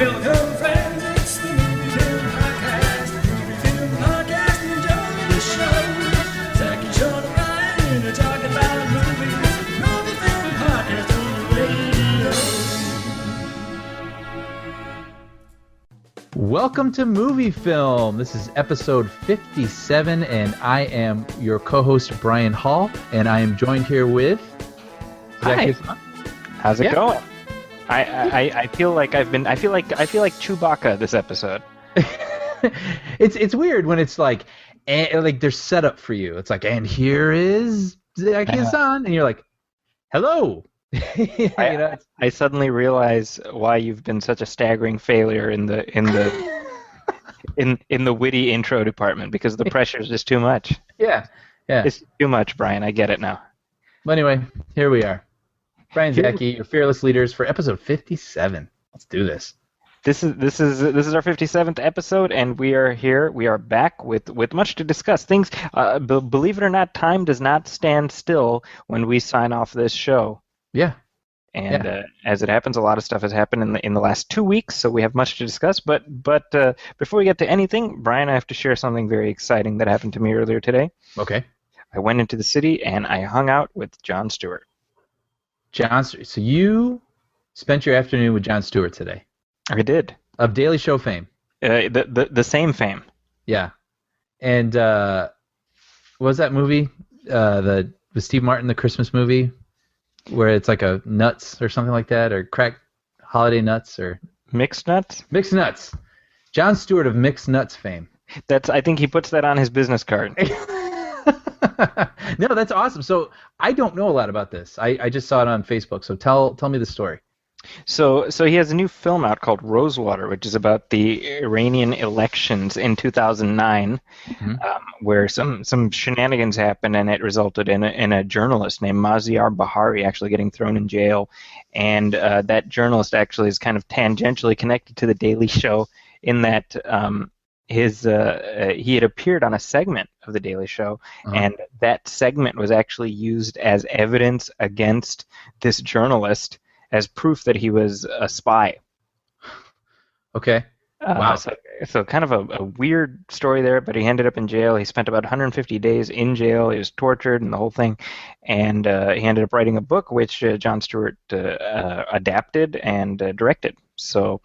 Welcome, friends, it's the Movie Film Podcast. Movie Film Podcast, enjoy the show. Zaki, Sean, and Ryan are talking about movies. Movie Film Podcast on the radio. Welcome to Movie Film. This is episode 57, and I am your co-host Brian Hall, and I am joined here with Hi. Zaki. How's it going? I feel like I feel like Chewbacca this episode. It's weird when it's like they're set up for you. It's like, and here is Zaki-san, and you're like, hello. I suddenly realize why you've been such a staggering failure in the in the witty intro department, because the pressure is just too much. Yeah. It's too much, Brian. I get it now. But anyway, here we are. Brian, Zaki, your fearless leaders for episode 57. Let's do this. This is our 57th episode, and we are here. We are back with much to discuss. Things, believe it or not, time does not stand still when we sign off this show. Yeah. And as it happens, a lot of stuff has happened in the last 2 weeks, so we have much to discuss. But before we get to anything, Brian, I have to share something very exciting that happened to me earlier today. Okay. I went into the city and I hung out with Jon Stewart. So you spent your afternoon with Jon Stewart today. I did. Of Daily Show fame. The same fame. Yeah. And what was that movie? With Steve Martin, the Christmas movie, where it's like a nuts or something like that, or crack holiday nuts or Mixed Nuts? Mixed Nuts. Jon Stewart of Mixed Nuts fame. I think he puts that on his business card. No, that's awesome. So I don't know a lot about this. I just saw it on Facebook. So tell me the story. So he has a new film out called Rosewater, which is about the Iranian elections in 2009, where some shenanigans happened, and it resulted in a journalist named Maziar Bahari actually getting thrown in jail. And that journalist actually is kind of tangentially connected to The Daily Show in that he had appeared on a segment of The Daily Show, and that segment was actually used as evidence against this journalist as proof that he was a spy. Okay. Wow. So kind of a weird story there, but he ended up in jail. He spent about 150 days in jail. He was tortured and the whole thing. And he ended up writing a book, which Jon Stewart adapted and directed. So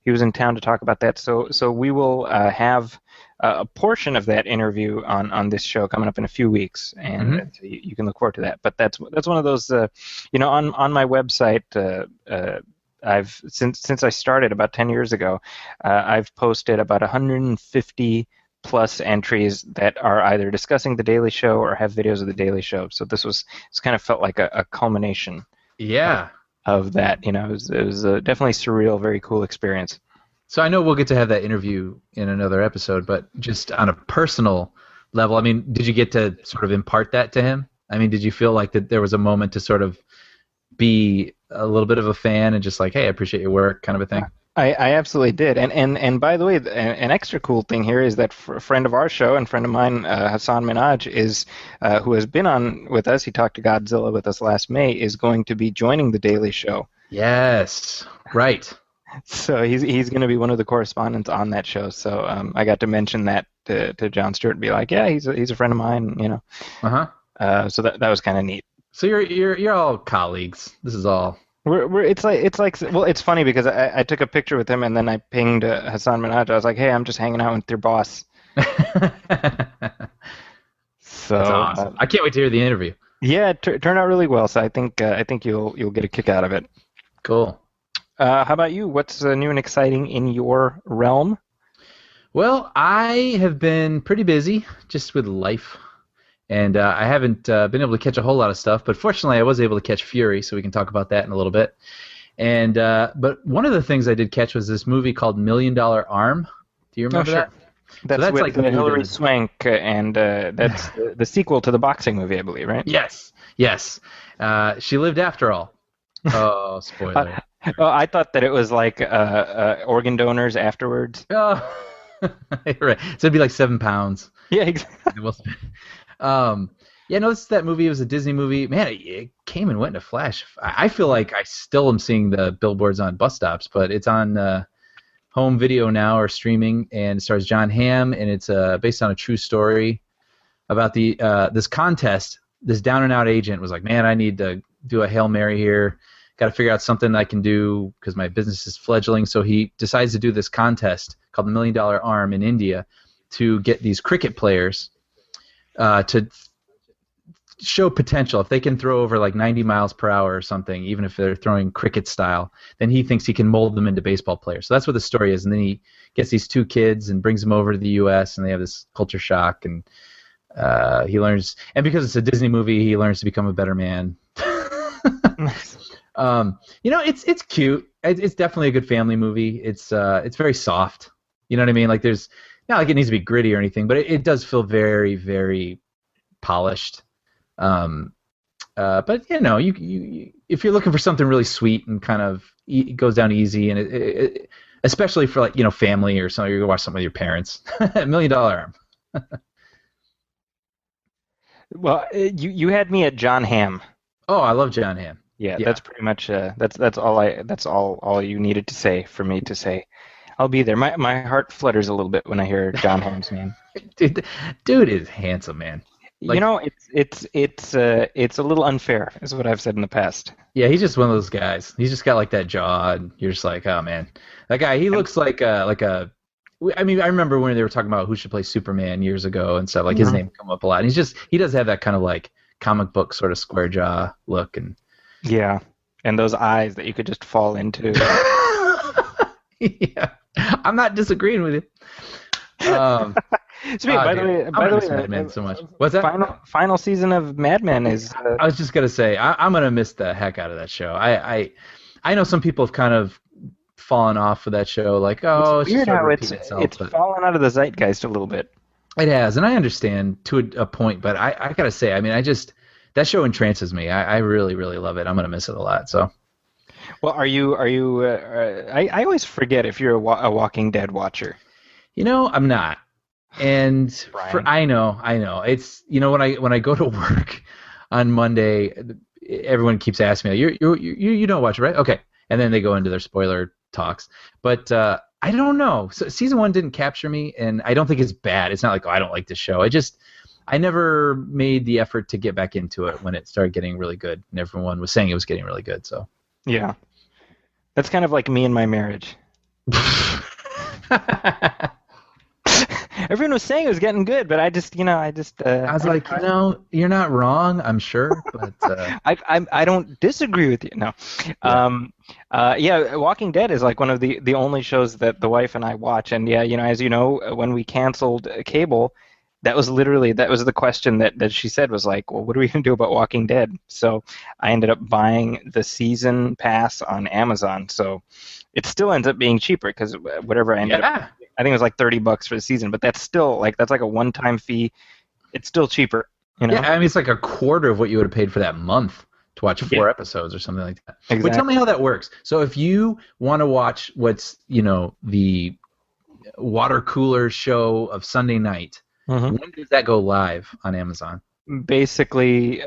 he was in town to talk about that. So we will have a portion of that interview on this show coming up in a few weeks, and so you can look forward to that. But that's one of those, on my website. I've since I started about 10 years ago, I've posted about 150 plus entries that are either discussing The Daily Show or have videos of The Daily Show. So it's kind of felt like a culmination. Yeah. Of that, it was a definitely surreal, very cool experience. So I know we'll get to have that interview in another episode, but just on a personal level, I mean, did you get to sort of impart that to him? I mean, did you feel like that there was a moment to sort of be a little bit of a fan and just like, hey, I appreciate your work, kind of a thing? I absolutely did. And by the way, an extra cool thing here is that a friend of our show and friend of mine, Hassan Minhaj, who has been on with us, he talked to Godzilla with us last May, is going to be joining The Daily Show. Yes, right. So he's going to be one of the correspondents on that show. So I got to mention that to Jon Stewart and be like, yeah, he's a friend of mine, So that was kind of neat. So you're all colleagues. This is all. It's funny because I took a picture with him and then I pinged Hassan Minhaj. I was like, hey, I'm just hanging out with your boss. So that's awesome. I can't wait to hear the interview. Yeah, it turned out really well. So I think you'll get a kick out of it. Cool. How about you? What's new and exciting in your realm? Well, I have been pretty busy just with life. And I haven't been able to catch a whole lot of stuff, but fortunately I was able to catch Fury, so we can talk about that in a little bit. And but one of the things I did catch was this movie called $1 Million Arm. Do you remember that? That's with Hilary Swank, and that's the sequel to the boxing movie, I believe, right? Yes. She lived after all. Oh, spoiler. I thought that it was like organ donors afterwards. Oh, right. So it'd be like 7 pounds. Yeah, exactly. That movie was a Disney movie. Man, it came and went in a flash. I feel like I still am seeing the billboards on bus stops, but it's on home video now or streaming, and it stars John Hamm, and it's based on a true story about the this contest. This down and out agent was like, man, I need to do a Hail Mary here. Got to figure out something I can do because my business is fledgling. So he decides to do this contest called the $1 Million Arm in India to get these cricket players to show potential. If they can throw over like 90 miles per hour or something, even if they're throwing cricket style, then he thinks he can mold them into baseball players. So that's what the story is. And then he gets these 2 kids and brings them over to the U.S. and they have this culture shock. And he learns, and because it's a Disney movie, he learns to become a better man. It's cute. It's definitely a good family movie. It's very soft. You know what I mean? Like there's not like it needs to be gritty or anything, but it does feel very, very polished. But you if you're looking for something really sweet and kind of it goes down easy, and it especially for like family or something, you go watch something with your parents. $1 Million Arm. Well, you had me at John Hamm. Oh, I love John Hamm. Yeah, that's pretty much that's all you needed to say for me to say. I'll be there. My heart flutters a little bit when I hear John Hamm's name. Dude is handsome, man. Like, it's a little unfair, is what I've said in the past. Yeah, he's just one of those guys. He's just got like that jaw, and you're just like, oh man, that guy. He looks like a. I mean, I remember when they were talking about who should play Superman years ago and stuff. Like his name come up a lot. And he does have that kind of like comic book sort of square jaw look, and yeah, and those eyes that you could just fall into. Yeah, I'm not disagreeing with you. By the way, Mad Men so much. What's that? Final season of Mad Men is. I was just gonna say I'm gonna miss the heck out of that show. I know some people have kind of fallen off of that show. Like, oh, it's weird how it's but fallen out of the zeitgeist a little bit. It has, and I understand to a point, but I gotta say, I mean, that show entrances me. I really, really love it. I'm gonna miss it a lot. So. Well, are you? I always forget if you're a Walking Dead watcher. I'm not. And I know. It's when I go to work on Monday, everyone keeps asking me, you don't watch it, right? Okay, and then they go into their spoiler talks. But I don't know. So season 1 didn't capture me, and I don't think it's bad. It's not like I don't like this show. I never made the effort to get back into it when it started getting really good, and everyone was saying it was getting really good. So yeah, that's kind of like me and my marriage. Everyone was saying it was getting good, but I was like, you're not wrong, I'm sure, but I don't disagree with you. No, Walking Dead is like one of the only shows that the wife and I watch, and as you know, when we canceled cable, that was the question that she said was like, well, what are we gonna do about Walking Dead? So I ended up buying the season pass on Amazon, so it still ends up being cheaper because whatever I ended up. I think it was like $30 for the season, but that's still that's like a one-time fee. It's still cheaper, Yeah, I mean it's like a quarter of what you would have paid for that month to watch 4 episodes or something like that. Exactly. But tell me how that works. So if you want to watch what's the water cooler show of Sunday night, when does that go live on Amazon? Basically,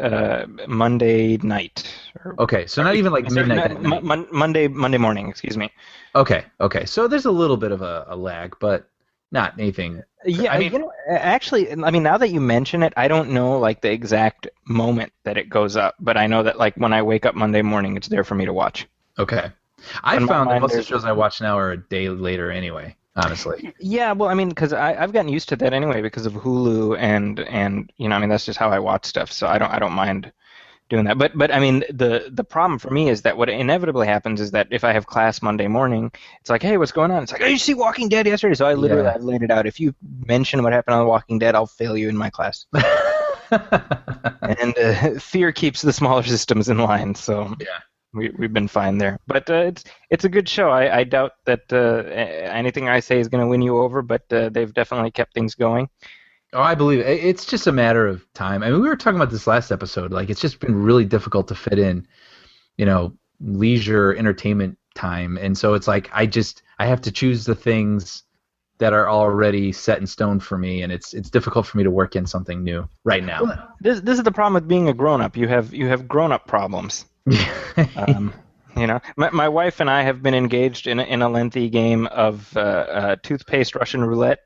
Monday night. Okay, so not even like midnight. Monday morning. Excuse me. Okay. So there's a little bit of a lag, but not anything. Yeah, I mean, actually, now that you mention it, I don't know like the exact moment that it goes up, but I know that like when I wake up Monday morning, it's there for me to watch. Okay. I found that most of the shows I watch now are a day later anyway. Honestly. Yeah, well, because I've gotten used to that anyway because of Hulu and that's just how I watch stuff. So I don't mind doing that. But I mean the problem for me is that what inevitably happens is that if I have class Monday morning, it's like, hey, what's going on? It's like, oh, you see Walking Dead yesterday? So I literally I laid it out. If you mention what happened on Walking Dead, I'll fail you in my class. And fear keeps the smaller systems in line. So yeah. We've been fine there, but it's a good show. I doubt that anything I say is going to win you over, but they've definitely kept things going. Oh, I believe it. It's just a matter of time. I mean, we were talking about this last episode. Like, it's just been really difficult to fit in, leisure entertainment time, and so it's like I have to choose the things that are already set in stone for me, and it's difficult for me to work in something new right now. Well, this is the problem with being a grown-up. You have grown-up problems. You know, my wife and I have been engaged in a lengthy game of toothpaste Russian roulette.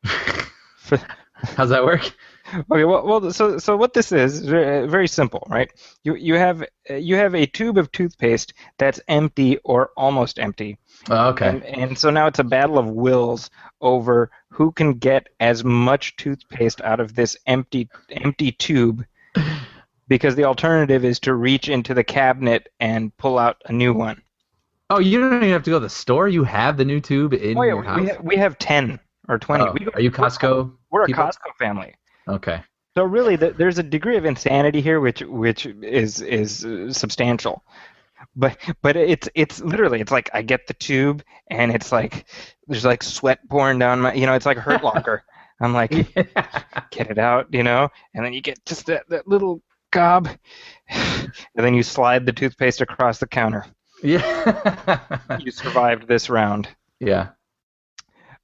How's that work? Okay, so what this is very simple, right? You have a tube of toothpaste that's empty or almost empty, Oh, okay. and so now it's a battle of wills over who can get as much toothpaste out of this empty tube, because the alternative is to reach into the cabinet and pull out a new one. Oh, you don't even have to go to the store. You have the new tube in Oh your yeah, house. we have 10 or 20. Oh, are you Costco We're a people? Costco family. Okay. So really, there's a degree of insanity here, which is substantial. But it's literally, it's like I get the tube and it's like there's like sweat pouring down my, it's like a Hurt Locker. I'm like, get it out, and then you get just that little gob, and then you slide the toothpaste across the counter. Yeah. You survived this round. Yeah.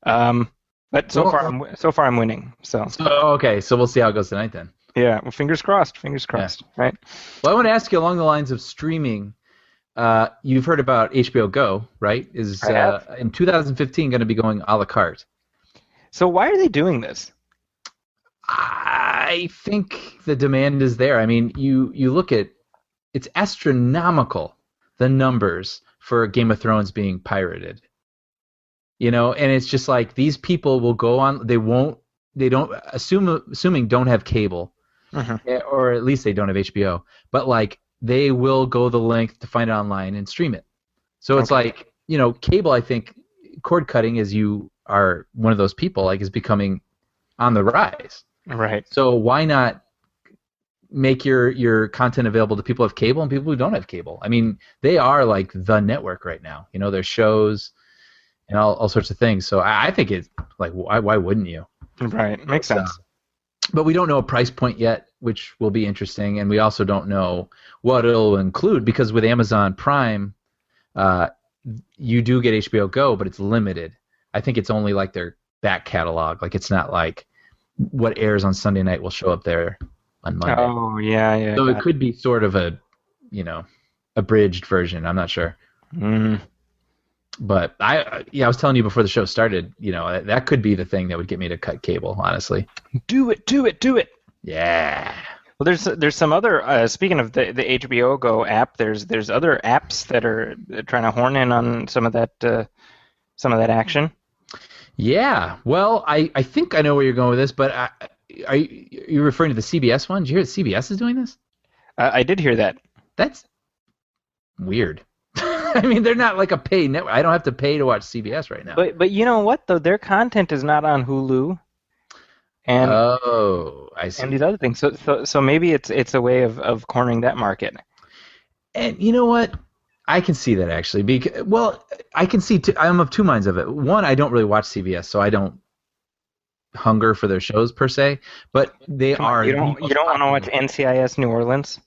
But so far I'm winning. So Okay, so we'll see how it goes tonight then. yeah, well, fingers crossed, right? Well, I want to ask you along the lines of streaming. You've heard about HBO Go, right? Is I have. in 2015 going to be going a la carte. So why are they doing this? I think the demand is there. I mean, you look at it's astronomical, the numbers for Game of Thrones being pirated. And it's just like these people will go on. Assuming don't have cable, or at least they don't have HBO. But like they will go the length to find it online and stream it. So it's like cable. I think cord cutting, as you are one of those people, like is becoming on the rise. Right. So why not make your content available to people who have cable and people who don't have cable? I mean, they are like the network right now. There's shows and all sorts of things. So I think it's like, why wouldn't you? Right. Makes sense. But we don't know a price point yet, which will be interesting. And we also don't know what it'll include, because with Amazon Prime, you do get HBO Go, but it's limited. I think it's only like their back catalog. Like it's not like what airs on Sunday night will show up there on Monday. Oh, yeah. So it could be sort of a, abridged version. I'm not sure. But I was telling you before the show started, that could be the thing that would get me to cut cable, honestly. Do it. Yeah. Well, there's some other. Speaking of the HBO Go app, there's other apps that are trying to horn in on some of that action. Yeah. Well, I think I know where you're going with this, but are you referring to the CBS one? Did you hear that CBS is doing this? I did hear that. That's weird. I mean, they're not like a paid network. I don't have to pay to watch CBS right now. But you know what though? Their content is not on Hulu. And I see. And these other things. So maybe it's a way of cornering that market. And you know what? I can see that actually. I can see. I'm of two minds of it. One, I don't really watch CBS, so I don't hunger for their shows per se. But they are. You don't want to watch NCIS New Orleans?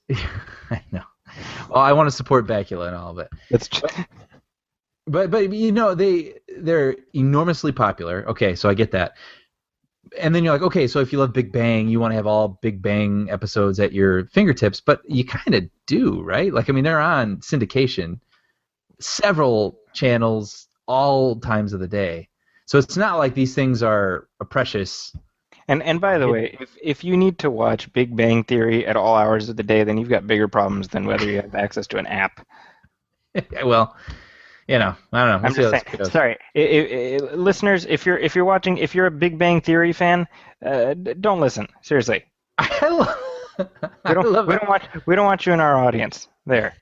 I know. Well, I want to support Bakula and all of it. But they're enormously popular. Okay, so I get that. And then you're like, okay, so if you love Big Bang, you want to have all Big Bang episodes at your fingertips, but you kind of do, right? Like, I mean, they're on syndication, several channels, all times of the day. So it's not like these things are precious. And by the way, if you need to watch Big Bang Theory at all hours of the day, then you've got bigger problems than whether you have access to an app. Well, I don't know. I'm just saying. Sorry, listeners, if you're a Big Bang Theory fan, don't listen. Seriously. We don't want you in our audience. There,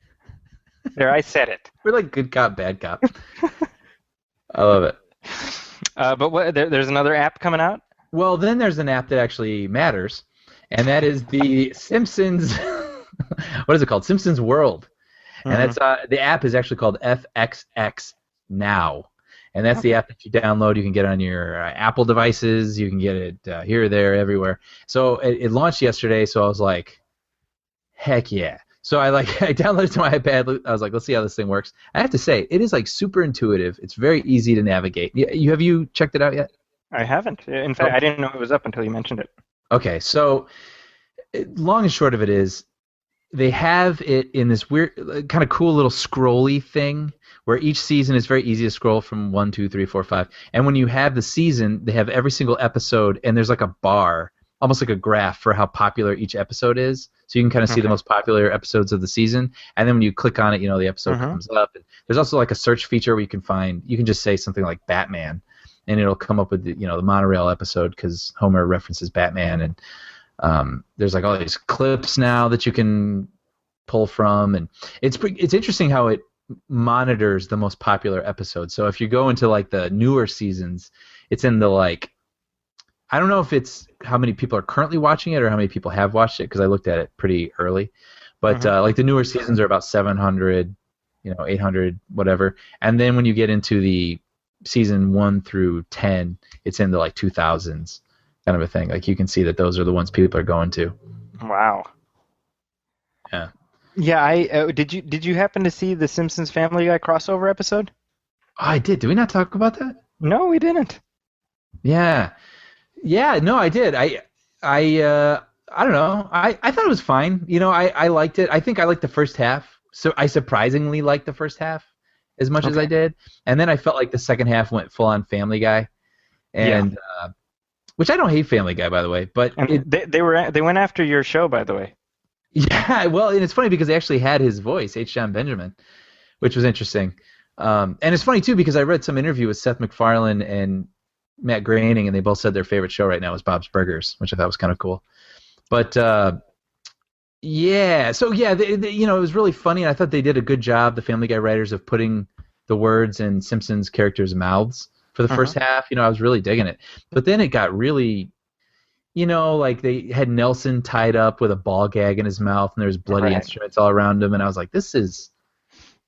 I said it. We're like good cop, bad cop. I love it. But there's another app coming out? Well, then there's an app that actually matters, and that is the Simpsons. What is it called? Simpsons World. And that's the app is actually called FXX Now, and that's the app that you download. You can get it on your Apple devices. You can get it here, there, everywhere. So it launched yesterday. So I was like, heck yeah! So I downloaded it to my iPad. I was like, let's see how this thing works. I have to say, it is like super intuitive. It's very easy to navigate. Have you checked it out yet? I haven't. In fact, I didn't know it was up until you mentioned it. Okay, so long and short of it is, they have it in this weird, kind of cool little scrolly thing where each season is very easy to scroll from 1, 2, 3, 4, 5. And when you have the season, they have every single episode, and there's like a bar, almost like a graph for how popular each episode is. So you can kind of see the most popular episodes of the season. And then when you click on it, the episode comes up. And there's also like a search feature where you can just say something like Batman, and it'll come up with the monorail episode because Homer references Batman. And there's like all these clips now that you can pull from, and it's interesting how it monitors the most popular episodes. So if you go into like the newer seasons, it's in the like, I don't know if it's how many people are currently watching it or how many people have watched it, because I looked at it pretty early. But like the newer seasons are about 700, 800, whatever. And then when you get into the season 1 through 10, it's in the like 2000s kind of a thing. Like you can see that those are the ones people are going to. Wow. Yeah. Yeah, I did you happen to see the Simpsons Family Guy crossover episode? Oh, I did. Did we not talk about that? No, we didn't. Yeah. Yeah, no, I did. I don't know. I thought it was fine. I liked it. I think I liked the first half. So I surprisingly liked the first half as much as I did. And then I felt like the second half went full on Family Guy. And which I don't hate Family Guy, by the way, but they went after your show, by the way. Yeah, well, and it's funny because they actually had his voice, H. John Benjamin, which was interesting. And it's funny, too, because I read some interview with Seth MacFarlane and Matt Groening, and they both said their favorite show right now is Bob's Burgers, which I thought was kind of cool. But, yeah, so, yeah, it was really funny, and I thought they did a good job, the Family Guy writers, of putting the words in Simpsons characters' mouths for the first half. I was really digging it. But then it got really... like they had Nelson tied up with a ball gag in his mouth, and there's bloody instruments all around him, and I was like, this is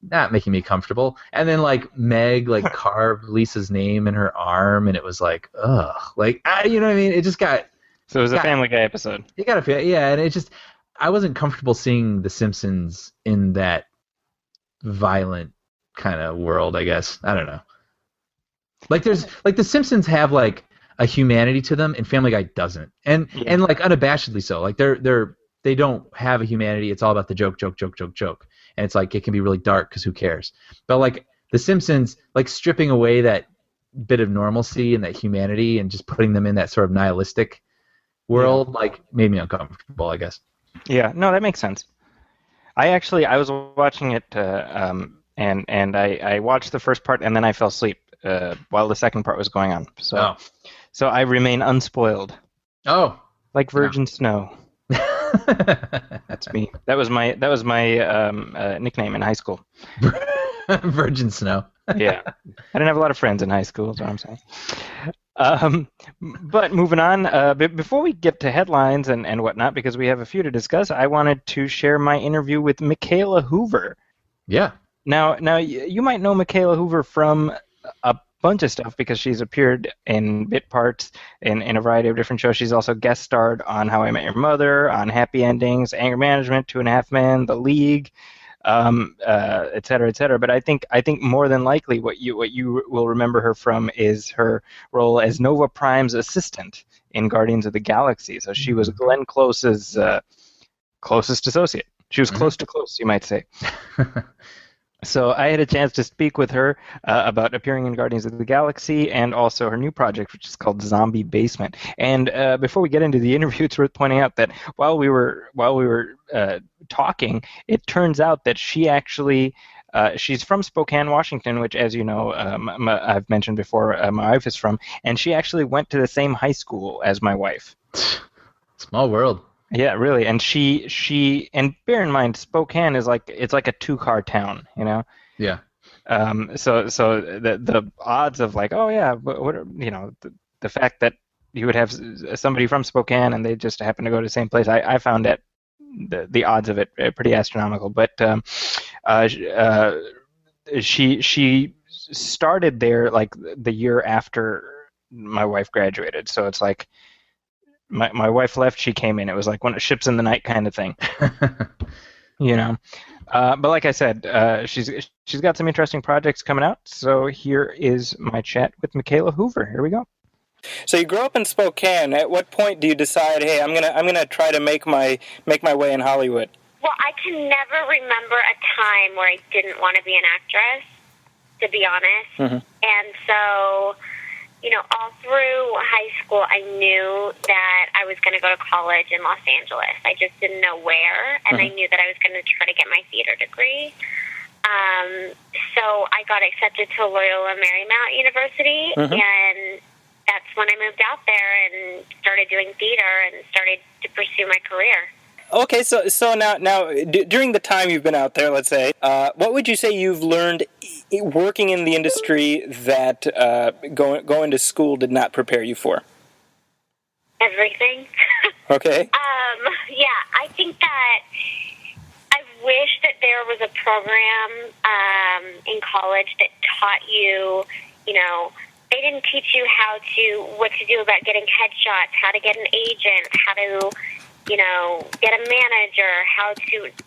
not making me comfortable. And then like Meg carved Lisa's name in her arm, and it was like, ugh, like you know what I mean? It just got. So it was a Family Guy episode. You gotta feel, yeah, and it just, I wasn't comfortable seeing The Simpsons in that violent kind of world. I guess I don't know. Like there's like The Simpsons have like a humanity to them, and Family Guy doesn't, and like unabashedly so. Like they don't have a humanity. It's all about the joke, and it's like it can be really dark because who cares? But like The Simpsons, like stripping away that bit of normalcy and that humanity and just putting them in that sort of nihilistic world, like made me uncomfortable, I guess. Yeah, no, that makes sense. I was watching it, and I watched the first part, and then I fell asleep while the second part was going on. So I remain unspoiled. Oh, like virgin snow. That's me. That was my nickname in high school. Virgin Snow. Yeah, I didn't have a lot of friends in high school. Is what I'm saying. But moving on, before we get to headlines and whatnot, because we have a few to discuss, I wanted to share my interview with Mikaela Hoover. Yeah. Now you might know Mikaela Hoover from a bunch of stuff because she's appeared in bit parts in a variety of different shows. She's also guest starred on How I Met Your Mother, on Happy Endings, Anger Management, Two and a Half Men, The League, et cetera, et cetera. But I think more than likely what you will remember her from is her role as Nova Prime's assistant in Guardians of the Galaxy. So she was Glenn Close's closest associate. She was close to close, you might say. So I had a chance to speak with her about appearing in Guardians of the Galaxy and also her new project, which is called Zombie Basement. And before we get into the interview, it's worth pointing out that while we were talking, it turns out that she actually she's from Spokane, Washington, which, as you know, I've mentioned before, my wife is from, and she actually went to the same high school as my wife. Small world. Yeah, really. And she and bear in mind, Spokane is like a 2-car town, you know. Yeah. So the odds of like, oh yeah, what you know, the fact that you would have somebody from Spokane and they just happen to go to the same place, I found that the odds of it pretty astronomical. But she started there like the year after my wife graduated, so it's like. My wife left, she came in. It was like one of ships in the night kind of thing, you know. But like I said, she's got some interesting projects coming out. So here is my chat with Mikaela Hoover. Here we go. So you grew up in Spokane. At what point do you decide, hey, I'm gonna try to make my way in Hollywood? Well, I can never remember a time where I didn't want to be an actress, to be honest. Mm-hmm. And so, all through high school, I knew that I was going to go to college in Los Angeles. I just didn't know where, and I knew that I was going to try to get my theater degree. So I got accepted to Loyola Marymount University, and that's when I moved out there and started doing theater and started to pursue my career. Okay, so now during the time you've been out there, let's say, what would you say you've learned working in the industry that going to school did not prepare you for? Everything. Okay. Yeah, I think that I wish that there was a program in college that taught you, they didn't teach you what to do about getting headshots, how to get an agent, how to, get a manager,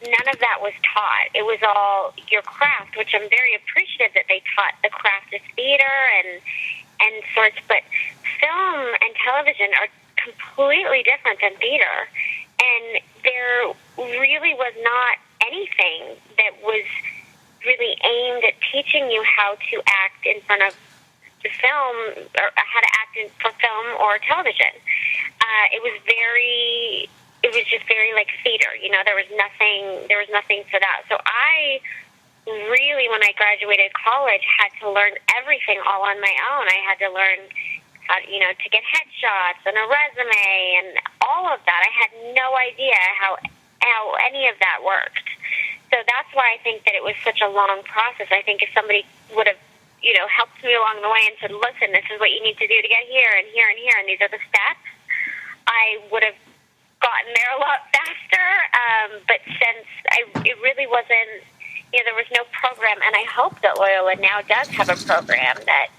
none of that was taught. It was all your craft, which I'm very appreciative that they taught the craft of theater and sorts, but film and television are completely different than theater. And there really was not anything that was really aimed at teaching you how to act in front of the film or how to act for film or television. It was just very like theater, there was nothing for that. So I really, when I graduated college, had to learn everything all on my own. I had to learn how, to get headshots and a resume and all of that. I had no idea how any of that worked. So that's why I think that it was such a long process. I think if somebody would have, helped me along the way and said, listen, this is what you need to do to get here and here and here, and these are the steps, I would have gotten there a lot faster. But since it really wasn't, there was no program, and I hope that Loyola now does have a program that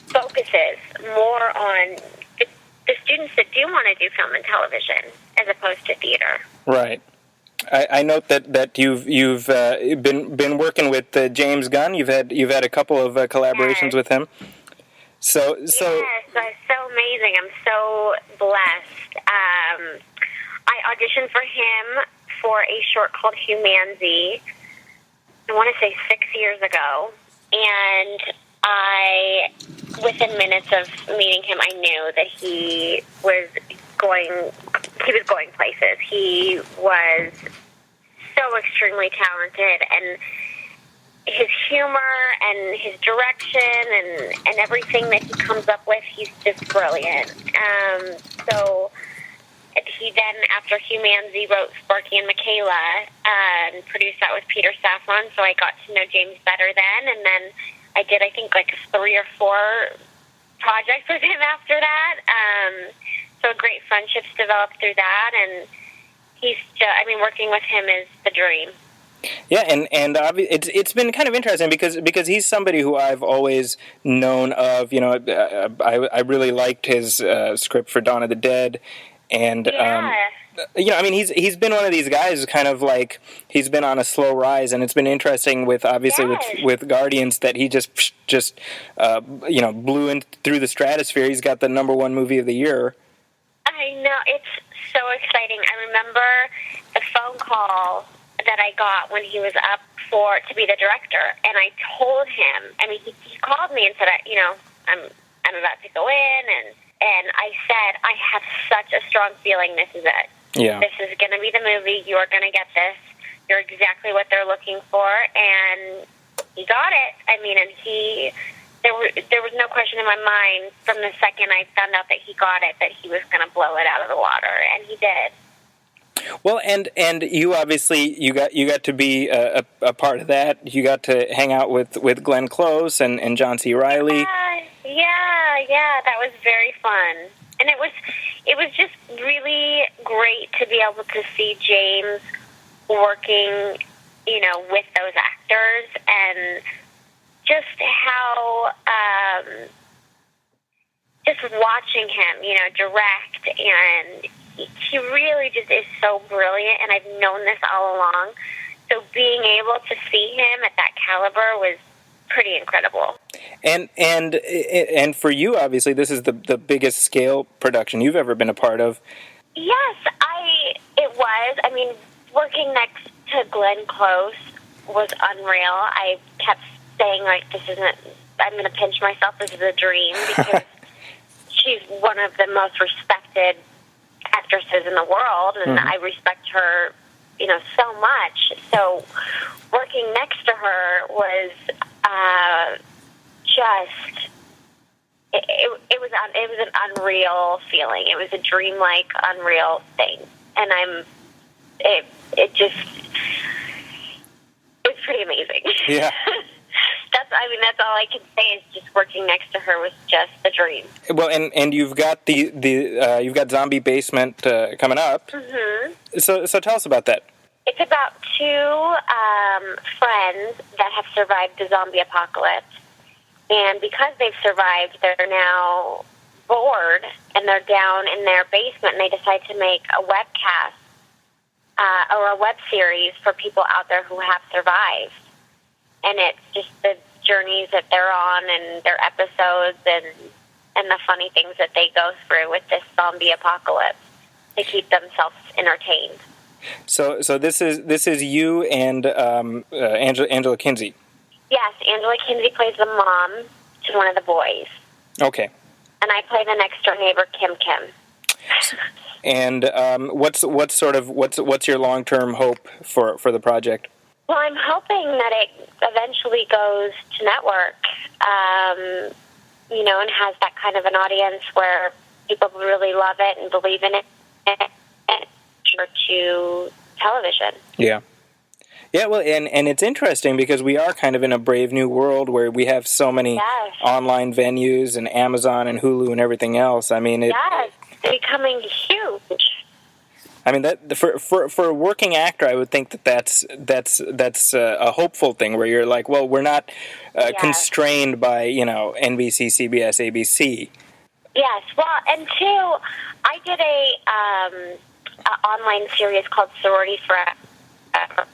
focuses more on the students that do want to do film and television as opposed to theater. Right. I note that you've been working with James Gunn. You've had a couple of collaborations with him. So yes, that's so amazing. I'm so blessed. I auditioned for him for a short called Humanzy. I want to say 6 years ago, and within minutes of meeting him, I knew that he was going places. He was so extremely talented, and his humor and his direction and everything that he comes up with, he's just brilliant. So he then, after Humanzy, wrote Sparky and Mikaela and produced that with Peter Safran, so I got to know James better then, and then I did, I think, like 3 or 4 projects with him after that. So great friendships developed through that, and he's just, working with him is the dream. Yeah, and it's been kind of interesting because he's somebody who I've always known of. I really liked his script for Dawn of the Dead, and he's been one of these guys, kind of like he's been on a slow rise, and it's been interesting with with Guardians that he just blew in through the stratosphere. He's got the #1 movie of the year. I know, it's so exciting. I remember the phone call that I got when he was up to be the director, and I told him. He called me and said, I'm about to go in, and I said, I have such a strong feeling this is it. Yeah. This is going to be the movie. You are going to get this. You're exactly what they're looking for, and he got it. There was no question in my mind from the second I found out that he got it that he was going to blow it out of the water, and he did. Well, and you obviously you got to be a part of that. You got to hang out with Glenn Close and John C. Reilly. Yeah, that was very fun, and it was just really great to be able to see James working, with those actors, and just how just watching him, direct, and he really just is so brilliant, and I've known this all along. So being able to see him at that caliber was pretty incredible. And for you, obviously, this is the biggest scale production you've ever been a part of. Yes, it was. working next to Glenn Close was unreal. I kept saying, like, this isn't, I'm going to pinch myself, this is a dream, because she's one of the most respected actresses in the world, and I respect her, you know, so much. So working next to her was just, it was an unreal feeling. It was a dreamlike, unreal thing. And it was pretty amazing. Yeah. That's all I can say is just working next to her was just a dream. Well, and you've got you've got Zombie Basement coming up. Mm-hmm. So tell us about that. It's about two friends that have survived the zombie apocalypse, and because they've survived, they're now bored and they're down in their basement, and they decide to make a webcast or a web series for people out there who have survived. And it's just the journeys that they're on and their episodes and the funny things that they go through with this zombie apocalypse to keep themselves entertained. So this is you and Angela Kinsey. Yes, Angela Kinsey plays the mom to one of the boys. Okay. And I play the next door neighbor, Kim Kim. And what's your long-term hope for the project? Well, I'm hoping that it eventually goes to network, and has that kind of an audience where people really love it and believe in it, or to television. Yeah. Yeah, well, and it's interesting because we are kind of in a brave new world where we have so many online venues and Amazon and Hulu and everything else. I mean, it's becoming huge. I mean, that for a working actor, I would think that's a hopeful thing where you're like, well, we're not constrained by NBC, CBS, ABC. Yes, well, and two, I did a online series called Sorority Forever,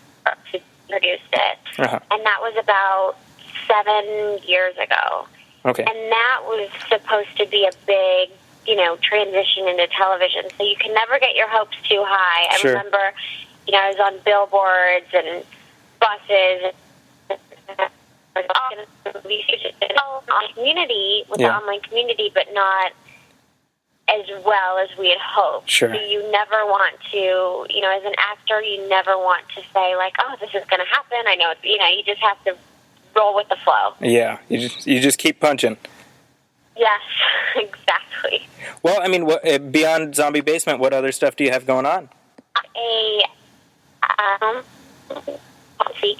who produced it, and that was about 7 years ago. Okay, and that was supposed to be a big transition into television, so you can never get your hopes too high. I remember, I was on billboards and buses, on community with the online community, but not as well as we had hoped. Sure. So you never want to, as an actor, you never want to say like, oh, this is going to happen. I know, you just have to roll with the flow. Yeah, you just keep punching. Yes, exactly. Well, I mean, beyond Zombie Basement, what other stuff do you have going on? A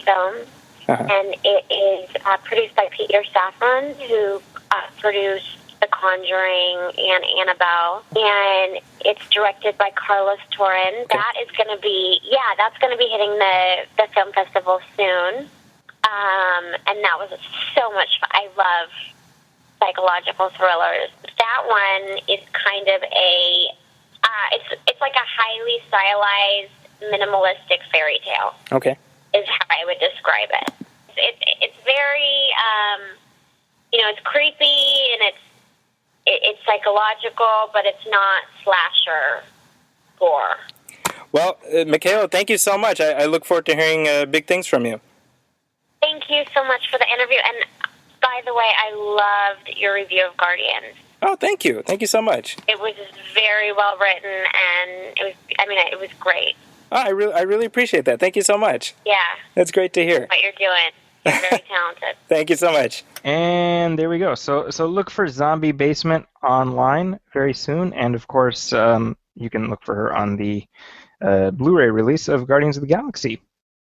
film, and it is produced by Peter Safran, who produced The Conjuring and Annabelle, and it's directed by Carlos Torres. Okay. That is going to be, that's going to be hitting the film festival soon, and that was so much fun. I love psychological thrillers. That one is kind of it's like a highly stylized, minimalistic fairy tale. Okay. Is how I would describe it. It's very, it's creepy and it's psychological, but it's not slasher gore. Well, Mikaela, thank you so much. I look forward to hearing big things from you. Thank you so much for the interview. And by the way, I loved your review of Guardians. Oh, thank you. Thank you so much. It was very well written, and it was great. Oh, I really appreciate that. Thank you so much. Yeah. That's great to hear. What you're doing. You're very talented. Thank you so much. And there we go. So look for Zombie Basement online very soon, and of course you can look for her on the Blu-ray release of Guardians of the Galaxy.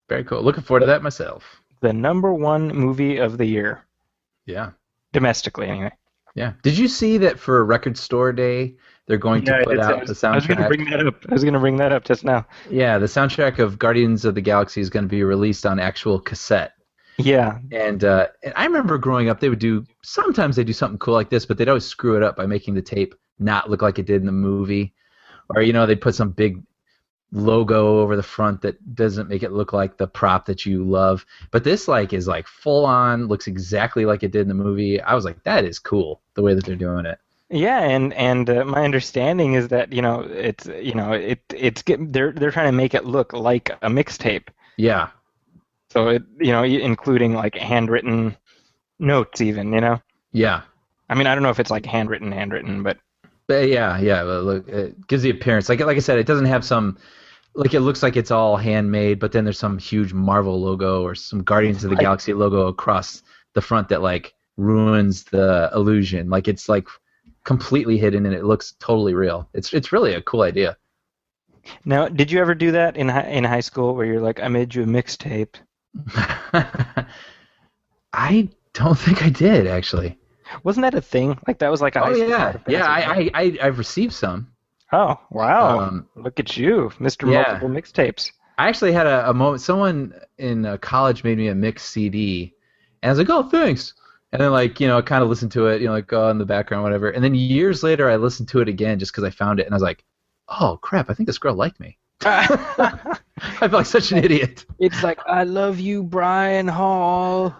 Very cool. Looking forward to that myself. The #1 movie of the year. Yeah. Domestically, anyway. Yeah. Did you see that for Record Store Day, they're going to put out the soundtrack? I was going to bring that up just now. Yeah, the soundtrack of Guardians of the Galaxy is going to be released on actual cassette. Yeah. And I remember growing up, sometimes they do something cool like this, but they'd always screw it up by making the tape not look like it did in the movie. Or, they'd put some big logo over the front that doesn't make it look like the prop that you love. But this is full on, looks exactly like it did in the movie. I was like, that is cool, the way that they're doing it. Yeah, and my understanding is that they're trying to make it look like a mixtape. Yeah, So including like handwritten notes even. yeah. I mean, I don't know if it's like handwritten, but But yeah. But look, it gives the appearance. Like I said, it doesn't have some. Like it looks like it's all handmade, but then there's some huge Marvel logo or some Guardians of the Galaxy logo across the front that like ruins the illusion. Like it's like completely hidden and it looks totally real. It's really a cool idea. now, did you ever do that in high school where you're like, I made you a mixtape? I don't think I did actually. Wasn't that a thing? Like that was like a Oh high school yeah, fantasy, yeah. right? I've received some. Oh, wow. Um, Look at you, Mr. yeah. Multiple Mixtapes. I actually had a moment. Someone in college made me a mixed CD, and I was like, "Oh, thanks." And then, like, I kind of listened to it, like, in the background, whatever. And then years later, I listened to it again just because I found it, and I was like, "Oh crap! I think this girl liked me." I felt like such an idiot. It's like, I love you, Brian Hall.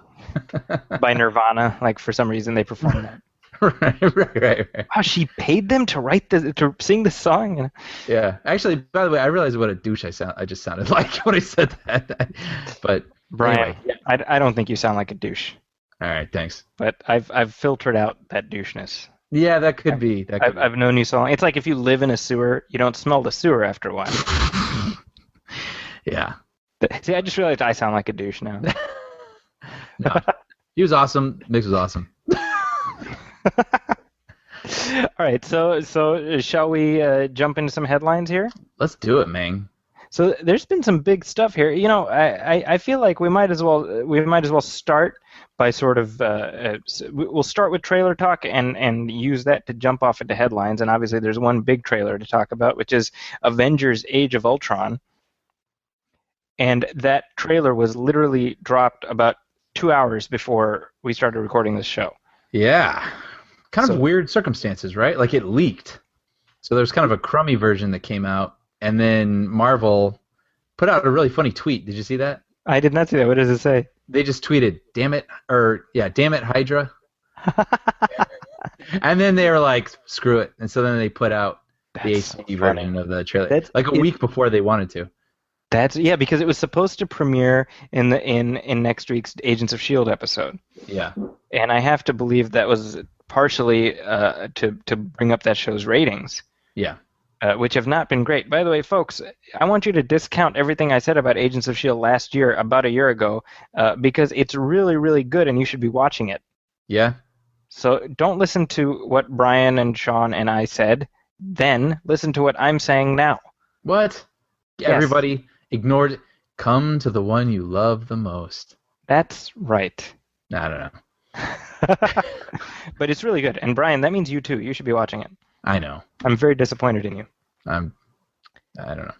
By Nirvana. Like, for some reason, they performed that. right. Wow, she paid them to sing the song. Yeah. Actually, by the way, I realized what a douche I just sounded like when I said that. But Brian, anyway. I don't think you sound like a douche. All right, thanks. But I've filtered out that doucheness. Yeah, that could be. I've known you so long. It's like if you live in a sewer, you don't smell the sewer after a while. Yeah. See, I just realized I sound like a douche now. No. He was awesome. Mix was awesome. All right, so shall we jump into some headlines here? Let's do it, man. So there's been some big stuff here. I feel like we might as well start by sort of we'll start with trailer talk and use that to jump off into headlines. And obviously there's one big trailer to talk about, which is Avengers: Age of Ultron. And that trailer was literally dropped about 2 hours before we started recording this show. Yeah. Kind of weird circumstances, right? Like it leaked. So there's kind of a crummy version that came out, and then Marvel put out a really funny tweet. Did you see that? I did not see that. What does it say? They just tweeted, damn it, Hydra. And then they were like, screw it. And so then they put out the HD version of the trailer. Like a week before they wanted to. Because it was supposed to premiere in next week's Agents of S.H.I.E.L.D. episode. Yeah. And I have to believe that was partially to bring up that show's ratings. Yeah. Which have not been great. By the way, folks, I want you to discount everything I said about Agents of S.H.I.E.L.D. last year, about a year ago, because it's really, really good and you should be watching it. Yeah. So don't listen to what Brian and Sean and I said, then listen to what I'm saying now. What? Yes. Everybody ignored. Come to the one you love the most. That's right. I don't know. But it's really good. And Brian, that means you too. You should be watching it. I know. I'm very disappointed in you. I don't know.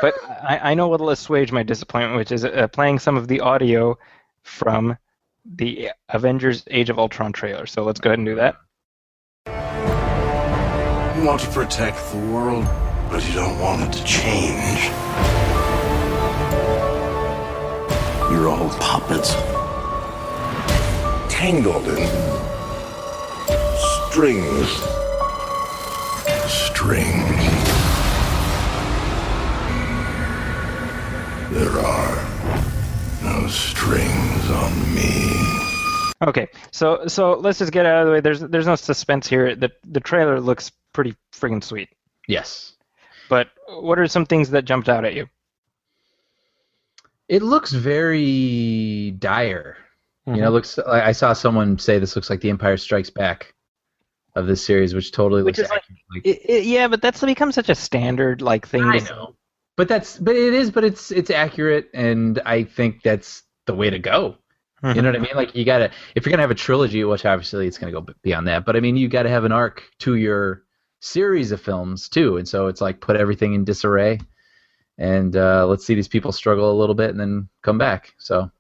But I know what'll assuage my disappointment, which is playing some of the audio from the Avengers: Age of Ultron trailer. So let's go ahead and do that. You want to protect the world, but you don't want it to change. You're all puppets, tangled in strings. There are no strings on me. Okay, so let's just get out of the way. There's no suspense here. The trailer looks pretty friggin' sweet. Yes. But what are some things that jumped out at you? It looks very dire. Mm-hmm. Looks. I saw someone say this looks like The Empire Strikes Back of this series, which totally looks accurate. Yeah, but that's become such a standard thing. I know, but it's accurate, and I think that's the way to go. You know what I mean? Like, you gotta, if you're gonna have a trilogy, which obviously it's gonna go beyond that, but I mean, you gotta have an arc to your series of films too, and so it's like put everything in disarray, and let's see these people struggle a little bit and then come back. So,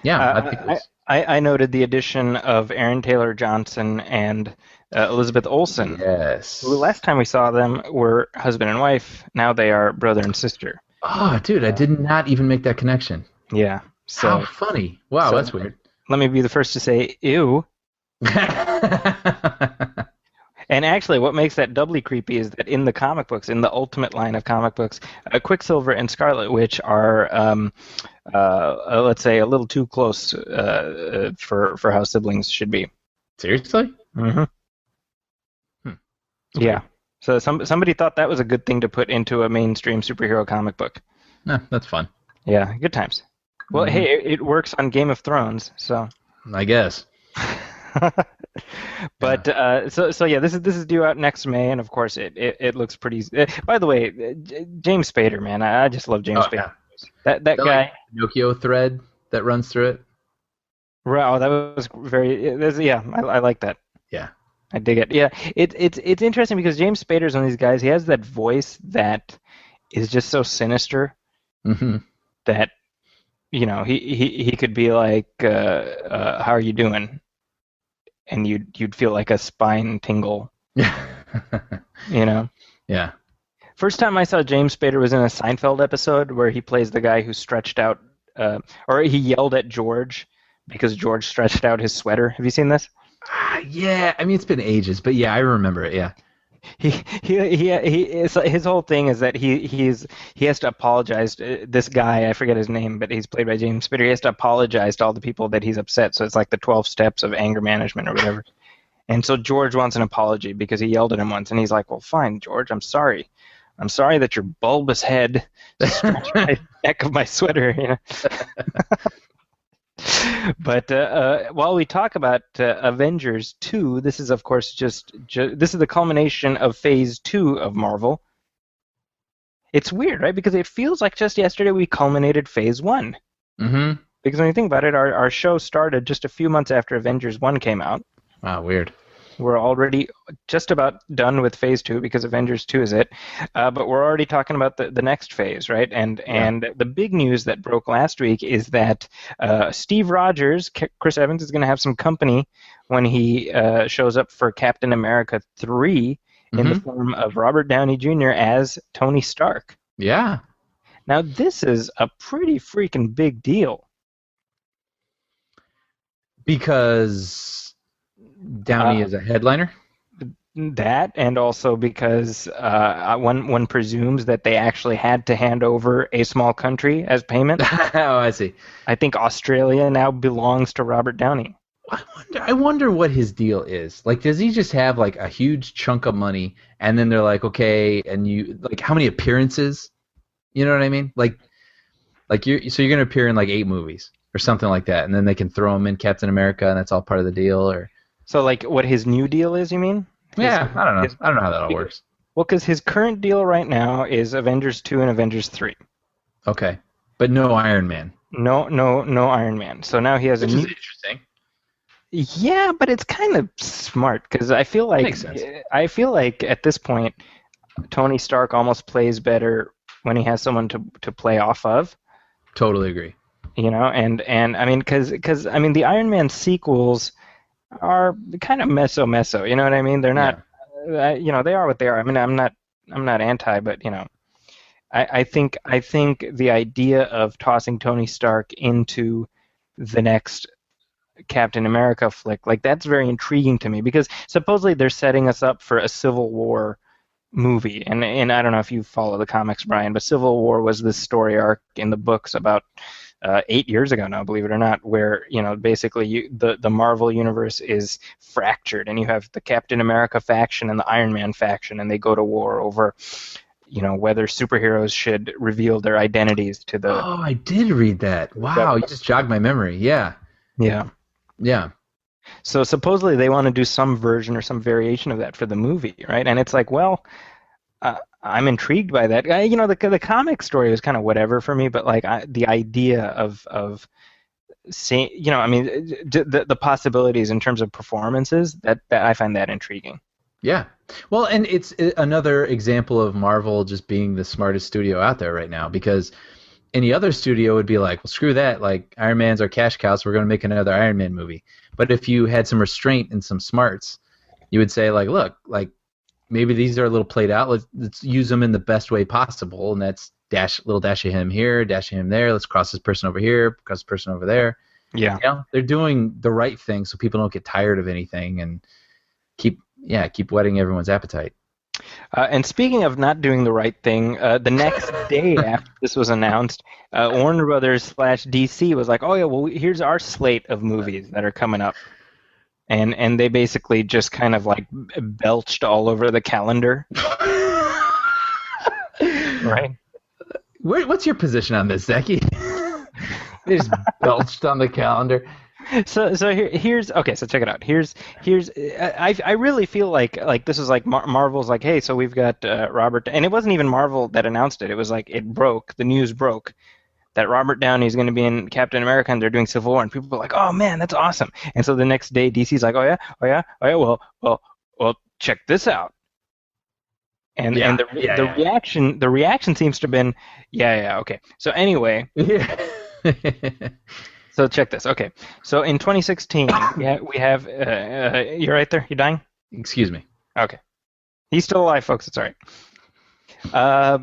yeah, I think I noted the addition of Aaron Taylor Johnson and Elizabeth Olsen. Yes. Who last time we saw them were husband and wife. Now they are brother and sister. Oh, dude, I did not even make that connection. Yeah. So, how funny. Wow, that's weird. Let me be the first to say, ew. And And actually, what makes that doubly creepy is that in the comic books, in the Ultimate line of comic books, Quicksilver and Scarlet Witch are, let's say, a little too close for how siblings should be. Seriously? Mm-hmm. Yeah. Weird. So somebody thought that was a good thing to put into a mainstream superhero comic book. That's fun. Yeah, good times. Well, hey, it works on Game of Thrones, so. I guess. But so yeah, this is due out next May, and of course it looks pretty. By the way, James Spader, man, I just love James Spader. Yeah. That guy. Like Pinocchio thread that runs through it. Wow, that was very. Yeah, I like that. Yeah. I dig it. Yeah, it's interesting because James Spader's one of these guys. He has that voice that is just so sinister that he could be like, "How are you doing?" and you'd feel like a spine tingle. Yeah. First time I saw James Spader was in a Seinfeld episode where he plays the guy who stretched out, or he yelled at George because George stretched out his sweater. Have you seen this? Yeah, I mean it's been ages, but yeah, I remember it. Yeah. His whole thing is that he has to apologize. This guy, I forget his name, but he's played by James Spader. He has to apologize to all the people that he's upset. So it's like the 12 steps of anger management or whatever. And so George wants an apology because he yelled at him once, and he's like, "Well, fine, George, I'm sorry. I'm sorry that your bulbous head stretched my neck of my sweater." But while we talk about Avengers 2, this is, of course, this is the culmination of Phase 2 of Marvel. It's weird, right? Because it feels like just yesterday we culminated Phase 1. Mm-hmm. Because when you think about it, our show started just a few months after Avengers 1 came out. Wow, weird. We're already just about done with Phase 2 because Avengers 2 is it. But we're already talking about the next phase, right? And the big news that broke last week is that Steve Rogers, Chris Evans, is going to have some company when he shows up for Captain America 3 in the form of Robert Downey Jr. as Tony Stark. Yeah. Now, this is a pretty freaking big deal. Because Downey is a headliner? That, and also because one presumes that they actually had to hand over a small country as payment. Oh, I see. I think Australia now belongs to Robert Downey. I wonder what his deal is. Like, does he just have like a huge chunk of money, and then they're like, okay, and you like how many appearances? You know what I mean? Like you're gonna appear in like 8 movies or something like that, and then they can throw him in Captain America, and that's all part of the deal, or. So, like, what his new deal is, you mean? Yeah, I don't know. I don't know how that all works. Well, because his current deal right now is Avengers 2 and Avengers 3. Okay, but no Iron Man. No Iron Man. So now he has Which is interesting. Yeah, but it's kind of smart because I feel like Makes sense. I feel like at this point, Tony Stark almost plays better when he has someone to play off of. Totally agree. And I mean, because I mean, the Iron Man sequels are kind of meso. You know what I mean? They're not. Yeah. They are what they are. I mean, I'm not anti, but I think the idea of tossing Tony Stark into the next Captain America flick, like, that's very intriguing to me because supposedly they're setting us up for a Civil War movie, and I don't know if you follow the comics, Brian, but Civil War was this story arc in the books about 8 years ago now, believe it or not, where basically the Marvel universe is fractured, and you have the Captain America faction and the Iron Man faction, and they go to war over whether superheroes should reveal their identities to the. Oh, I did read that. Wow, you just jogged my memory. Yeah. So supposedly they want to do some version or some variation of that for the movie, right? And it's like, well, I'm intrigued by that. The comic story was kind of whatever for me, but like the idea of seeing, the possibilities in terms of performances, that I find that intriguing. Yeah. Well, and it's another example of Marvel just being the smartest studio out there right now, because any other studio would be like, well, screw that. Like, Iron Man's our cash cow, so we're going to make another Iron Man movie. But if you had some restraint and some smarts, you would say, like, look, like, maybe these are a little played out. Let's use them in the best way possible, and that's little dash of him here, dash of him there. Let's cross this person over here, cross this person over there. Yeah. They're doing the right thing so people don't get tired of anything and keep Yeah, keep whetting everyone's appetite. And speaking of not doing the right thing, the next day after this was announced, Warner Brothers / DC was like, "Oh yeah, well here's our slate of movies that are coming up," and they basically just kind of like belched all over the calendar. Right. What's your position on this, Zaki? They just belched on the calendar. So here's okay. So check it out. Here's I really feel like this is like Marvel's like, hey, so we've got Robert, and it wasn't even Marvel that announced it. It was like the news broke that Robert Downey is going to be in Captain America, and they're doing Civil War, and people were like, oh man, that's awesome. And so the next day, DC's like, oh yeah, well, check this out. And the reaction seems to have been, yeah, okay. So anyway. Yeah. So check this. Okay. So in 2016, we have you right there? You dying? Excuse me. Okay. He's still alive, folks. It's all right.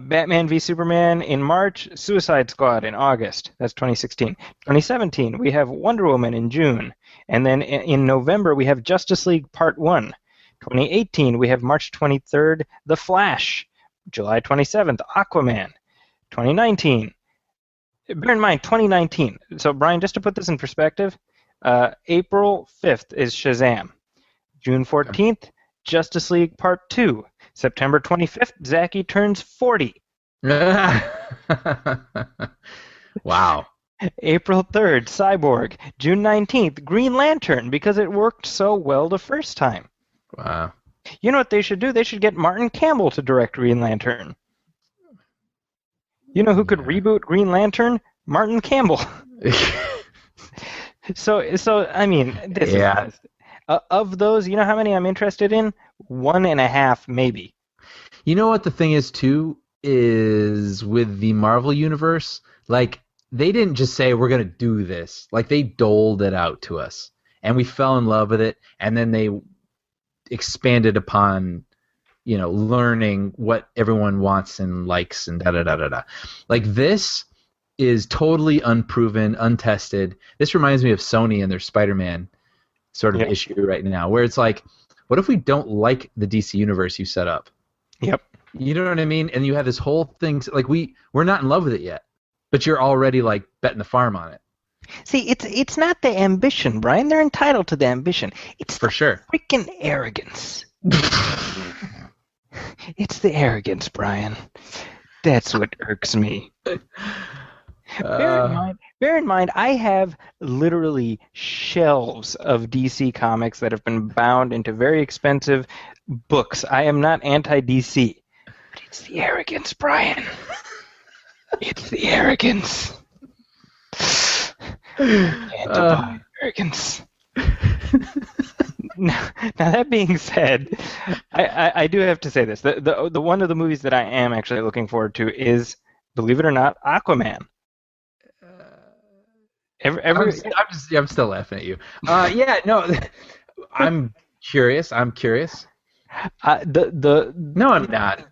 Batman v Superman in March. Suicide Squad in August. That's 2016. 2017, we have Wonder Woman in June. And then in November, we have Justice League Part 1. 2018, we have March 23rd, The Flash. July 27th, Aquaman. 2019. Bear in mind, 2019. So, Brian, just to put this in perspective, April 5th is Shazam. June 14th, Justice League Part 2. September 25th, Zaki turns 40. Wow. April 3rd, Cyborg. June 19th, Green Lantern, because it worked so well the first time. Wow. You know what they should do? They should get Martin Campbell to direct Green Lantern. You know who could reboot Green Lantern? Martin Campbell. So I mean, this is of those. You know how many I'm interested in? 1.5, maybe. You know what the thing is too is with the Marvel universe, like they didn't just say we're gonna do this. Like they doled it out to us, and we fell in love with it, and then they expanded upon, learning what everyone wants and likes and da-da-da-da-da. Like, this is totally unproven, untested. This reminds me of Sony and their Spider-Man sort of issue right now, where it's like, what if we don't like the DC universe you set up? Yep. You know what I mean? And you have this whole thing, like, we're not in love with it yet, but you're already, like, betting the farm on it. See, it's not the ambition, Brian. They're entitled to the ambition. It's for sure freaking arrogance. It's the arrogance, Brian. That's what irks me. Bear in mind, I have literally shelves of DC comics that have been bound into very expensive books. I am not anti-DC, but it's the arrogance, Brian. It's the arrogance. Arrogance. Now that being said, I do have to say this. The one of the movies that I am actually looking forward to is, believe it or not, Aquaman. I'm still laughing at you. I'm curious. No, I'm not.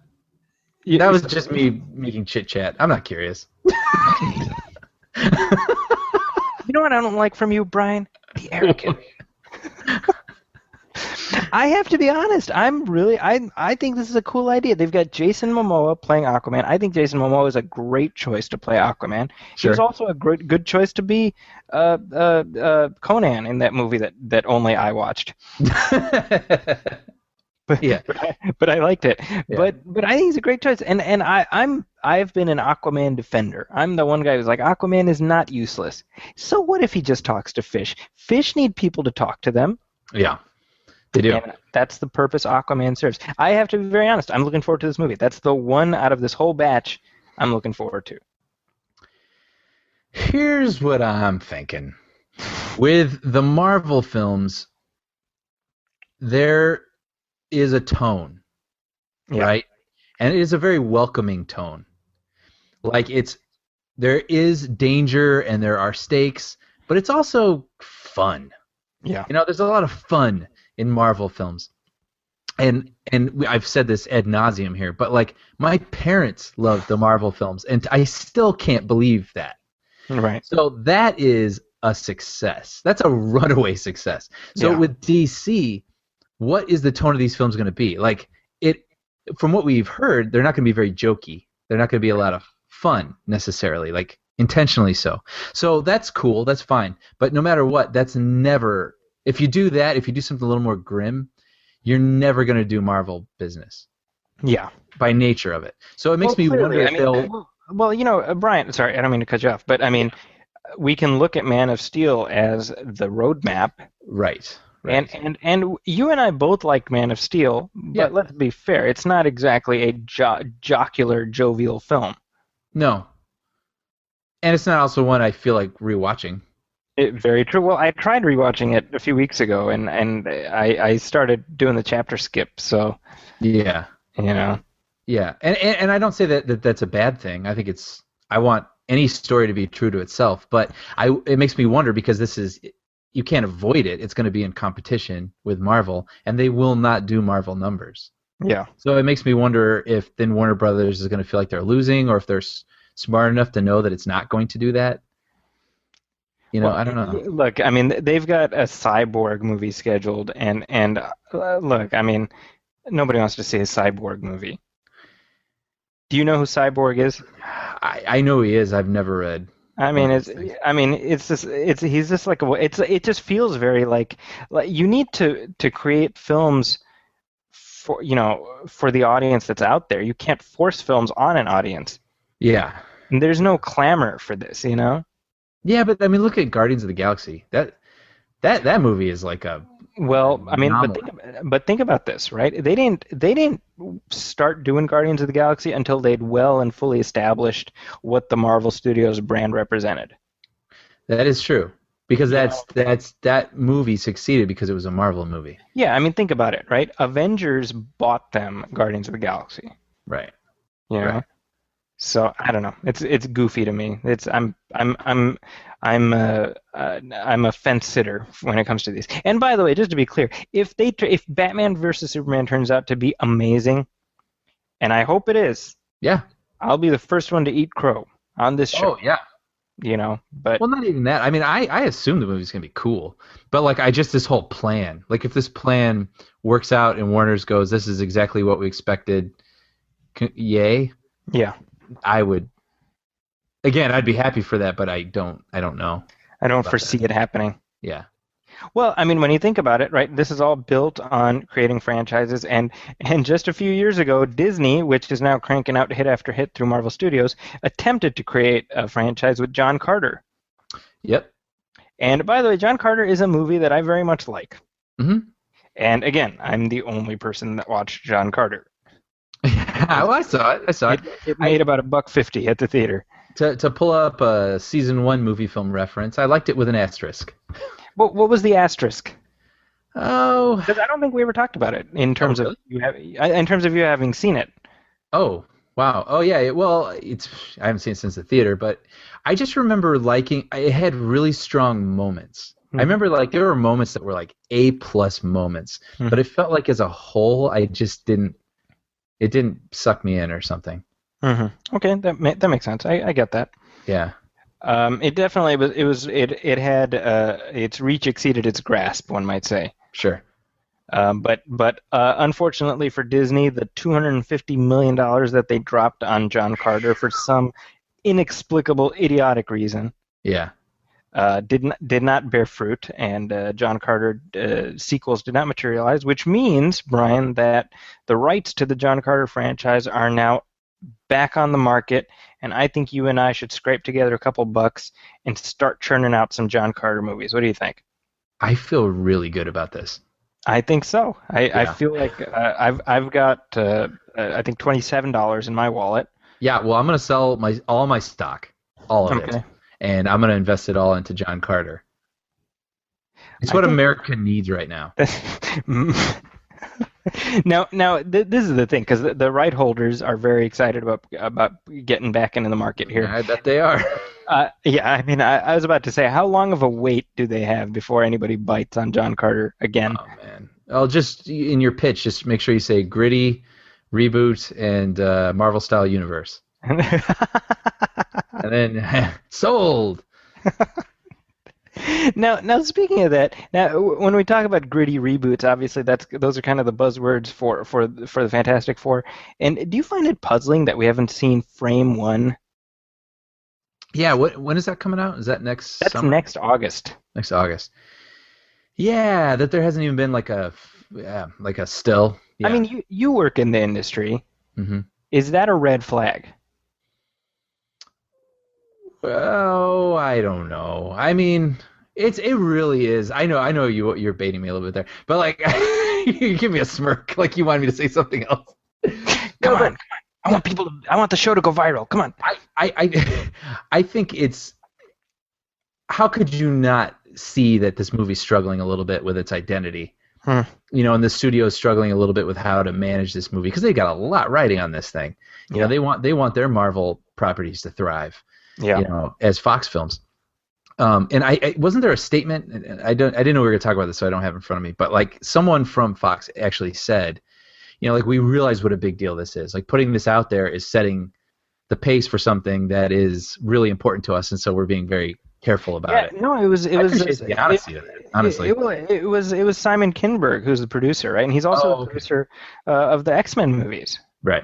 That was just me making chit chat. I'm not curious. You know what I don't like from you, Brian? The arrogance. I have to be honest. I think this is a cool idea. They've got Jason Momoa playing Aquaman. I think Jason Momoa is a great choice to play Aquaman. Sure. He was also a good choice to be Conan in that movie that only I watched. But I liked it. Yeah. But I think he's a great choice. And I've been an Aquaman defender. I'm the one guy who's like, Aquaman is not useless. So what if he just talks to fish? Fish need people to talk to them. Yeah. They do. And that's the purpose Aquaman serves. I have to be very honest. I'm looking forward to this movie. That's the one out of this whole batch I'm looking forward to. Here's what I'm thinking. With the Marvel films, there is a tone, right? And it is a very welcoming tone. Like, there is danger and there are stakes, but it's also fun. Yeah. There's a lot of fun in Marvel films. And I've said this ad nauseum here, but like, my parents love the Marvel films, and I still can't believe that. Right. So that is a success. That's a runaway success. So with DC, what is the tone of these films going to be? Like, it, from what we've heard, they're not going to be very jokey. They're not going to be a lot of fun necessarily, like intentionally so. So that's cool. That's fine. But no matter what, that's never. If you do that, if you do something a little more grim, you're never going to do Marvel business. Yeah. By nature of it. So it makes me clearly, wonder if they'll. Well, you know, Brian, sorry, I don't mean to cut you off, but I mean, we can look at Man of Steel as the roadmap. Right. And you and I both like Man of Steel, but let's be fair, it's not exactly a jocular, jovial film. No. And it's not also one I feel like rewatching. Very true. Well, I tried rewatching it a few weeks ago, and I started doing the chapter skip, so... Yeah. You know... Yeah, and I don't say that that's a bad thing. I think I want any story to be true to itself, but it makes me wonder because you can't avoid it. It's going to be in competition with Marvel, and they will not do Marvel numbers. Yeah. So it makes me wonder if then Warner Brothers is going to feel like they're losing, or if they're smart enough to know that it's not going to do that. You know, well, I don't know. Look, I mean, they've got a Cyborg movie scheduled, and look, I mean, nobody wants to see a Cyborg movie. Do you know who Cyborg is? I know he is. I've never read. It just feels very like you need to create films for the audience that's out there. You can't force films on an audience. Yeah. And there's no clamor for this, you know? Yeah, but I mean, look at Guardians of the Galaxy. That movie is like a. Well, I mean, but think about this, right? They didn't start doing Guardians of the Galaxy until they'd well and fully established what the Marvel Studios brand represented. That is true, because that movie succeeded because it was a Marvel movie. Yeah, I mean, think about it, right? Avengers bought them Guardians of the Galaxy. Right. You know? Right. So I don't know. It's goofy to me. I'm a fence sitter when it comes to these. And by the way, just to be clear, if Batman versus Superman turns out to be amazing, and I hope it is, yeah, I'll be the first one to eat crow on this show. Oh yeah. You know, but well, not even that. I mean, I assume the movie's gonna be cool, but like this whole plan. Like if this plan works out and Warner's goes, this is exactly what we expected. Yay. Yeah. I would. Again, I'd be happy for that, but I don't know. I don't foresee it happening. Yeah. Well, I mean, when you think about it, right, this is all built on creating franchises, and just a few years ago, Disney, which is now cranking out hit after hit through Marvel Studios, attempted to create a franchise with John Carter. Yep. And by the way, John Carter is a movie that I very much like. Mm-hmm. And again, I'm the only person that watched John Carter. Well, I saw it. It made about $1.50 at the theater. To pull up a season 1 movie film reference, I liked it with an asterisk. What was the asterisk? Oh, Because I don't think we ever talked about it in terms of you having seen it. Oh, wow. Oh, yeah. I haven't seen it since the theater, but I just remember liking. It had really strong moments. I remember there were moments that were like A+ moments, but it felt like as a whole, I just didn't. It didn't suck me in or something. Mm-hmm. Okay, that makes sense. I get that. Yeah. It definitely was. It had its reach exceeded its grasp, one might say. Sure. But unfortunately for Disney, the $250 million that they dropped on John Carter for some inexplicable, idiotic reason, did not bear fruit, and John Carter sequels did not materialize, which means, Brian, that the rights to the John Carter franchise are now back on the market, and I think you and I should scrape together a couple bucks and start churning out some John Carter movies. What do you think? I feel really good about this. I think so. I feel like I've got I think $27 in my wallet. Yeah, well, I'm gonna sell all my stock, all of it, and I'm gonna invest it all into John Carter. It's what America needs right now. Now, this is the thing, because the right holders are very excited about getting back into the market here. Yeah, I bet they are. Yeah, I mean, I was about to say, how long of a wait do they have before anybody bites on John Carter again? Oh man! I'll just in your pitch, just make sure you say gritty, reboot, and Marvel style universe, and then sold. Now, speaking of that, when we talk about gritty reboots, obviously those are kind of the buzzwords for the Fantastic Four. And do you find it puzzling that we haven't seen Frame One? Yeah, when is that coming out? Is that next That's summer? next August. Next August. Yeah, that there hasn't even been like a still. Yeah. I mean, you work in the industry. Mm-hmm. Is that a red flag? Well, I don't know. I mean, it really is. I know you're baiting me a little bit there, but like you give me a smirk, like you wanted me to say something else. Come on. I want the show to go viral. Come on. I think it's. How could you not see that this movie's struggling a little bit with its identity? You know, and the studio's struggling a little bit with how to manage this movie because they got a lot riding on this thing. You know, they want their Marvel properties to thrive. Yeah. You know, as Fox films. And I wasn't there a statement? I didn't know we were going to talk about this, so I don't have it in front of me. But like someone from Fox actually said, you know, like we realize what a big deal this is. Like putting this out there is setting the pace for something that is really important to us, and so we're being very careful about it. No, it was I appreciate the honesty of it, honestly. It was Simon Kinberg who's the producer, right? And he's also the producer of the X-Men movies. Right.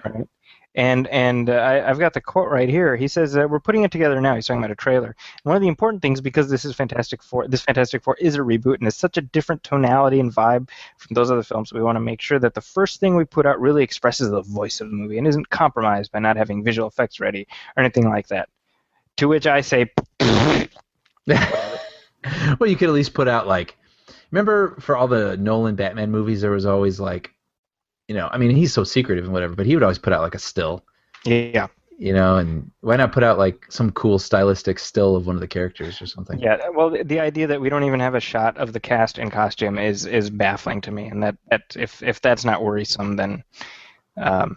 And I've got the quote right here. He says we're putting it together now. He's talking about a trailer. And one of the important things, because this Fantastic Four is a reboot and it's such a different tonality and vibe from those other films, we want to make sure that the first thing we put out really expresses the voice of the movie and isn't compromised by not having visual effects ready or anything like that. To which I say, well, you could at least put out like, remember for all the Nolan Batman movies, there was always like, you know, I mean, he's so secretive and whatever, but he would always put out like a still. Yeah. You know, and why not put out like some cool stylistic still of one of the characters or something? Yeah. Well, the idea that we don't even have a shot of the cast in costume is baffling to me, and that if that's not worrisome, then the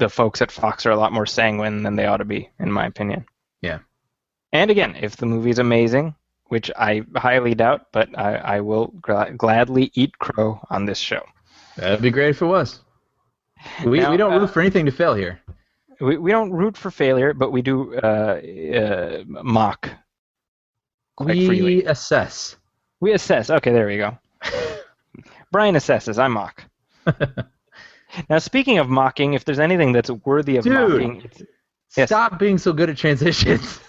folks at Fox are a lot more sanguine than they ought to be, in my opinion. Yeah. And again, if the movie's amazing, which I highly doubt, but I will gladly eat crow on this show. That'd be great if it was. We don't root for anything to fail here. We don't root for failure, but we do mock quite freely. We assess. We assess. Okay, there we go. Brian assesses. I mock. Now, speaking of mocking, if there's anything that's worthy of mocking... Stop being so good at transitions.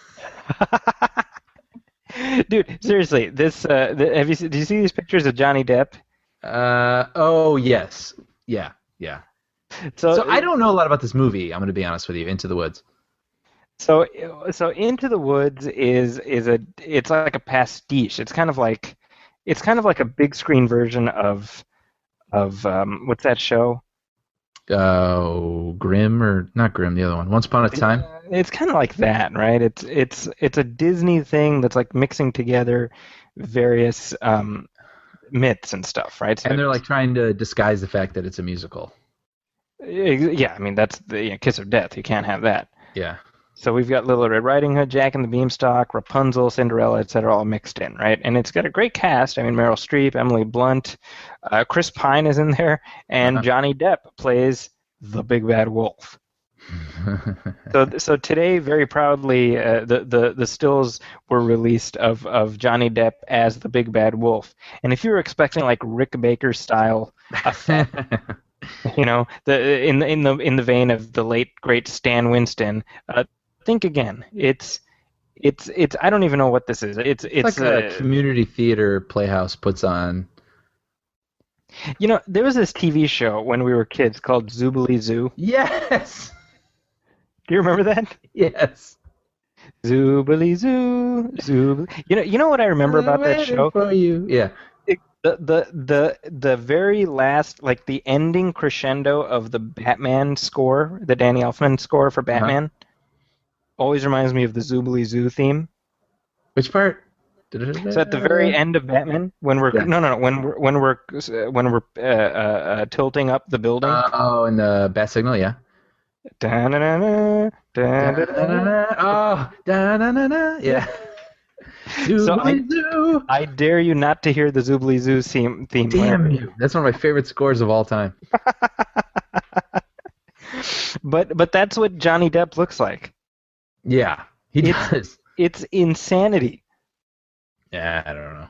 Dude, seriously, this did you see these pictures of Johnny Depp? Oh, yes. Yeah. So I don't know a lot about this movie, I'm going to be honest with you, Into the Woods. So Into the Woods it's like a pastiche. It's kind of like a big screen version of what's that show? Oh, Grimm, or not Grimm, the other one. Once Upon a Time? It's kind of like that, right? It's a Disney thing that's like mixing together various myths and stuff, right? So and they're like trying to disguise the fact that it's a musical. Yeah, I mean, that's the Kiss of Death. You can't have that. Yeah. So we've got Little Red Riding Hood, Jack and the Beanstalk, Rapunzel, Cinderella, etc., all mixed in, right? And it's got a great cast. I mean, Meryl Streep, Emily Blunt, Chris Pine is in there, and Johnny Depp plays the Big Bad Wolf. So today, very proudly, the stills were released of Johnny Depp as the Big Bad Wolf. And if you were expecting like Rick Baker style effect, you know, in the vein of the late great Stan Winston, think again. It's I don't even know what this is. It's like a community theater playhouse puts on. You know, there was this TV show when we were kids called Zoobilee Zoo. Yes. Do you remember that? Yes. Zoobilee Zoo, Zoobilee. You know what I remember about that show? For you. Yeah. The very last, like the ending crescendo of the Batman score, the Danny Elfman score for Batman, always reminds me of the Zoobilee Zoo theme. Which part? So at the very end of Batman, when we're when we're tilting up the building. Oh, in the bat signal, yeah. Da-na-na-na, da-da-da-da. Oh, da-na-na-na, yeah. So I dare you not to hear the Zoobilee Zoo theme. Damn you! That's one of my favorite scores of all time. But that's what Johnny Depp looks like. Yeah, he does. It's insanity. Yeah, I don't know.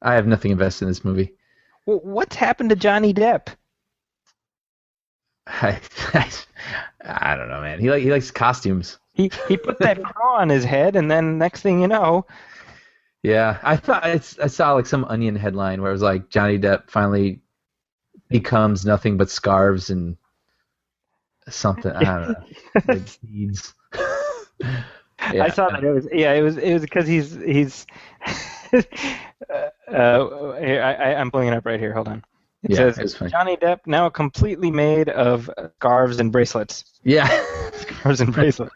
I have nothing invested in this movie. Well, what's happened to Johnny Depp? I, I don't know, man. He likes costumes. He put that crow on his head, and then next thing you know, Yeah, I saw like some Onion headline where it was like Johnny Depp finally becomes nothing but scarves and something. I don't know, like beads. Yeah. I saw that it was because he's I'm pulling it up right here. Hold on. It Yeah, says it's funny. Johnny Depp now completely made of scarves and bracelets. Yeah. Scarves and bracelets.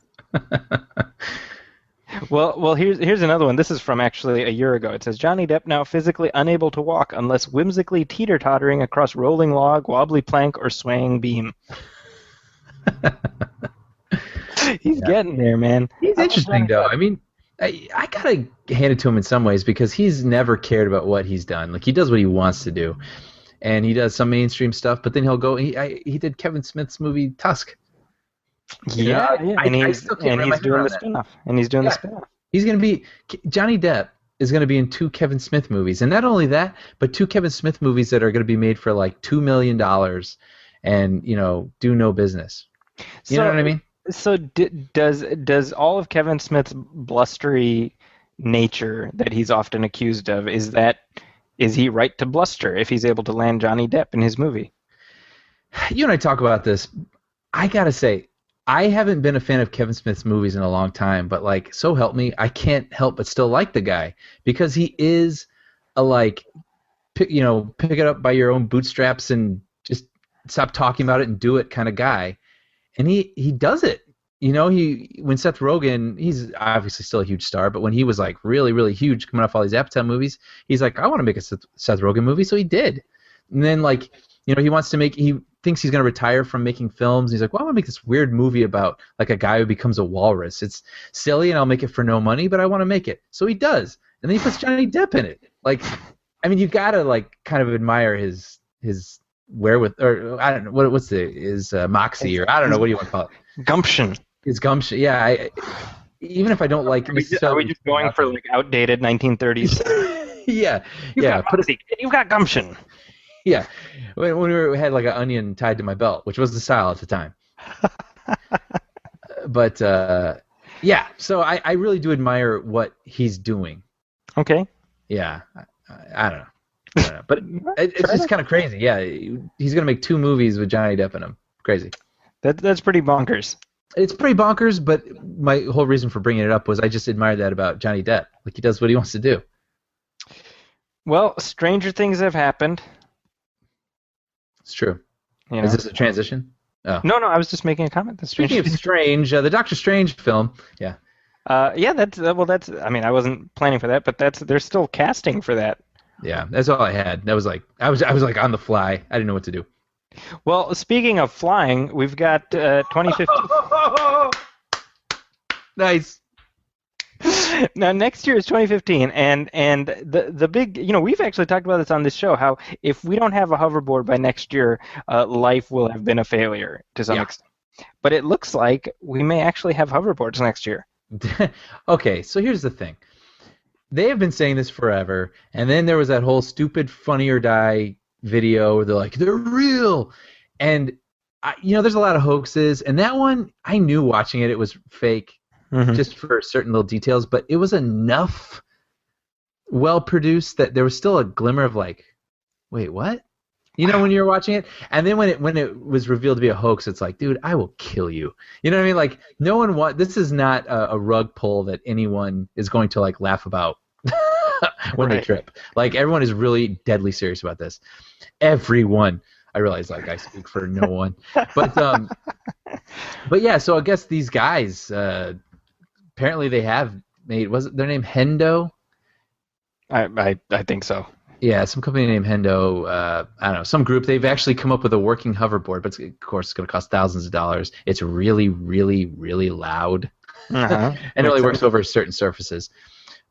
Well, here's another one. This is from actually a year ago. It says Johnny Depp now physically unable to walk unless whimsically teeter-tottering across rolling log, wobbly plank, or swaying beam. He's getting there, man. He's interesting, though. I mean, I gotta hand it to him in some ways because he's never cared about what he's done. Like, he does what he wants to do, and he does some mainstream stuff. But then he'll go. He did Kevin Smith's movie Tusk. Yeah, and he's doing the spin. spin-off. And he's doing the spin-off. He's gonna be Johnny Depp is gonna be in 2 Kevin Smith movies, and not only that, but 2 Kevin Smith movies that are gonna be made for like $2 million, and do no business. You know what I mean? So does all of Kevin Smith's blustery nature that he's often accused of, is he right to bluster if he's able to land Johnny Depp in his movie? You and I talk about this. I gotta say, I haven't been a fan of Kevin Smith's movies in a long time, but like, so help me, I can't help but still like the guy because he is a pick it up by your own bootstraps and just stop talking about it and do it kind of guy. And he does it. When Seth Rogen, he's obviously still a huge star, but when he was like really, really huge coming off all these Apatow movies, he's like, I want to make a Seth Rogen movie, so he did. And then he thinks he's going to retire from making films. He's like, well, I want to make this weird movie about like a guy who becomes a walrus. It's silly and I'll make it for no money, but I want to make it. So he does. And then he puts Johnny Depp in it. Like, I mean, you got to kind of admire his wherewith, or I don't know, his moxie, or I don't know, what do you want to call it? Gumption. His gumption. Yeah, even if I don't like... Are we just going for like outdated 1930s? Yeah. You've got gumption. Yeah, when we had like an onion tied to my belt, which was the style at the time. But yeah, so I really do admire what he's doing. Okay. Yeah, I don't know, but it's just kind of crazy. Yeah, he's gonna make 2 movies with Johnny Depp in them. Crazy. That's pretty bonkers. It's pretty bonkers, but my whole reason for bringing it up was I just admire that about Johnny Depp. Like, he does what he wants to do. Well, stranger things have happened. It's true. Is this a transition? Oh. No, I was just making a comment. That's Speaking of strange, the Doctor Strange film. Yeah. Yeah, that's. I mean, I wasn't planning for that, but they're still casting for that. Yeah, that's all I had. That was like I was like on the fly. I didn't know what to do. Well, speaking of flying, we've got 2015. Nice. Now, next year is 2015, and the big, we've actually talked about this on this show, how if we don't have a hoverboard by next year, life will have been a failure to some extent. But it looks like we may actually have hoverboards next year. Okay, so here's the thing. They have been saying this forever, and then there was that whole stupid Funny or Die video where they're like, they're real. And, there's a lot of hoaxes, and that one, I knew watching it was fake. Mm-hmm. Just for certain little details, but it was enough well-produced that there was still a glimmer of like, wait, what? When you were watching it? And then when it was revealed to be a hoax, it's like, dude, I will kill you. You know what I mean? Like, no one this is not a rug pull that anyone is going to like laugh about when they trip. Like, everyone is really deadly serious about this. Everyone. I realize like I speak for no one. But yeah, so I guess these guys apparently they have made, was it their name Hendo? I think so. Yeah, some company named Hendo, I don't know, some group. They've actually come up with a working hoverboard, but of course it's going to cost thousands of dollars. It's really, really, really loud, and it only works over certain surfaces.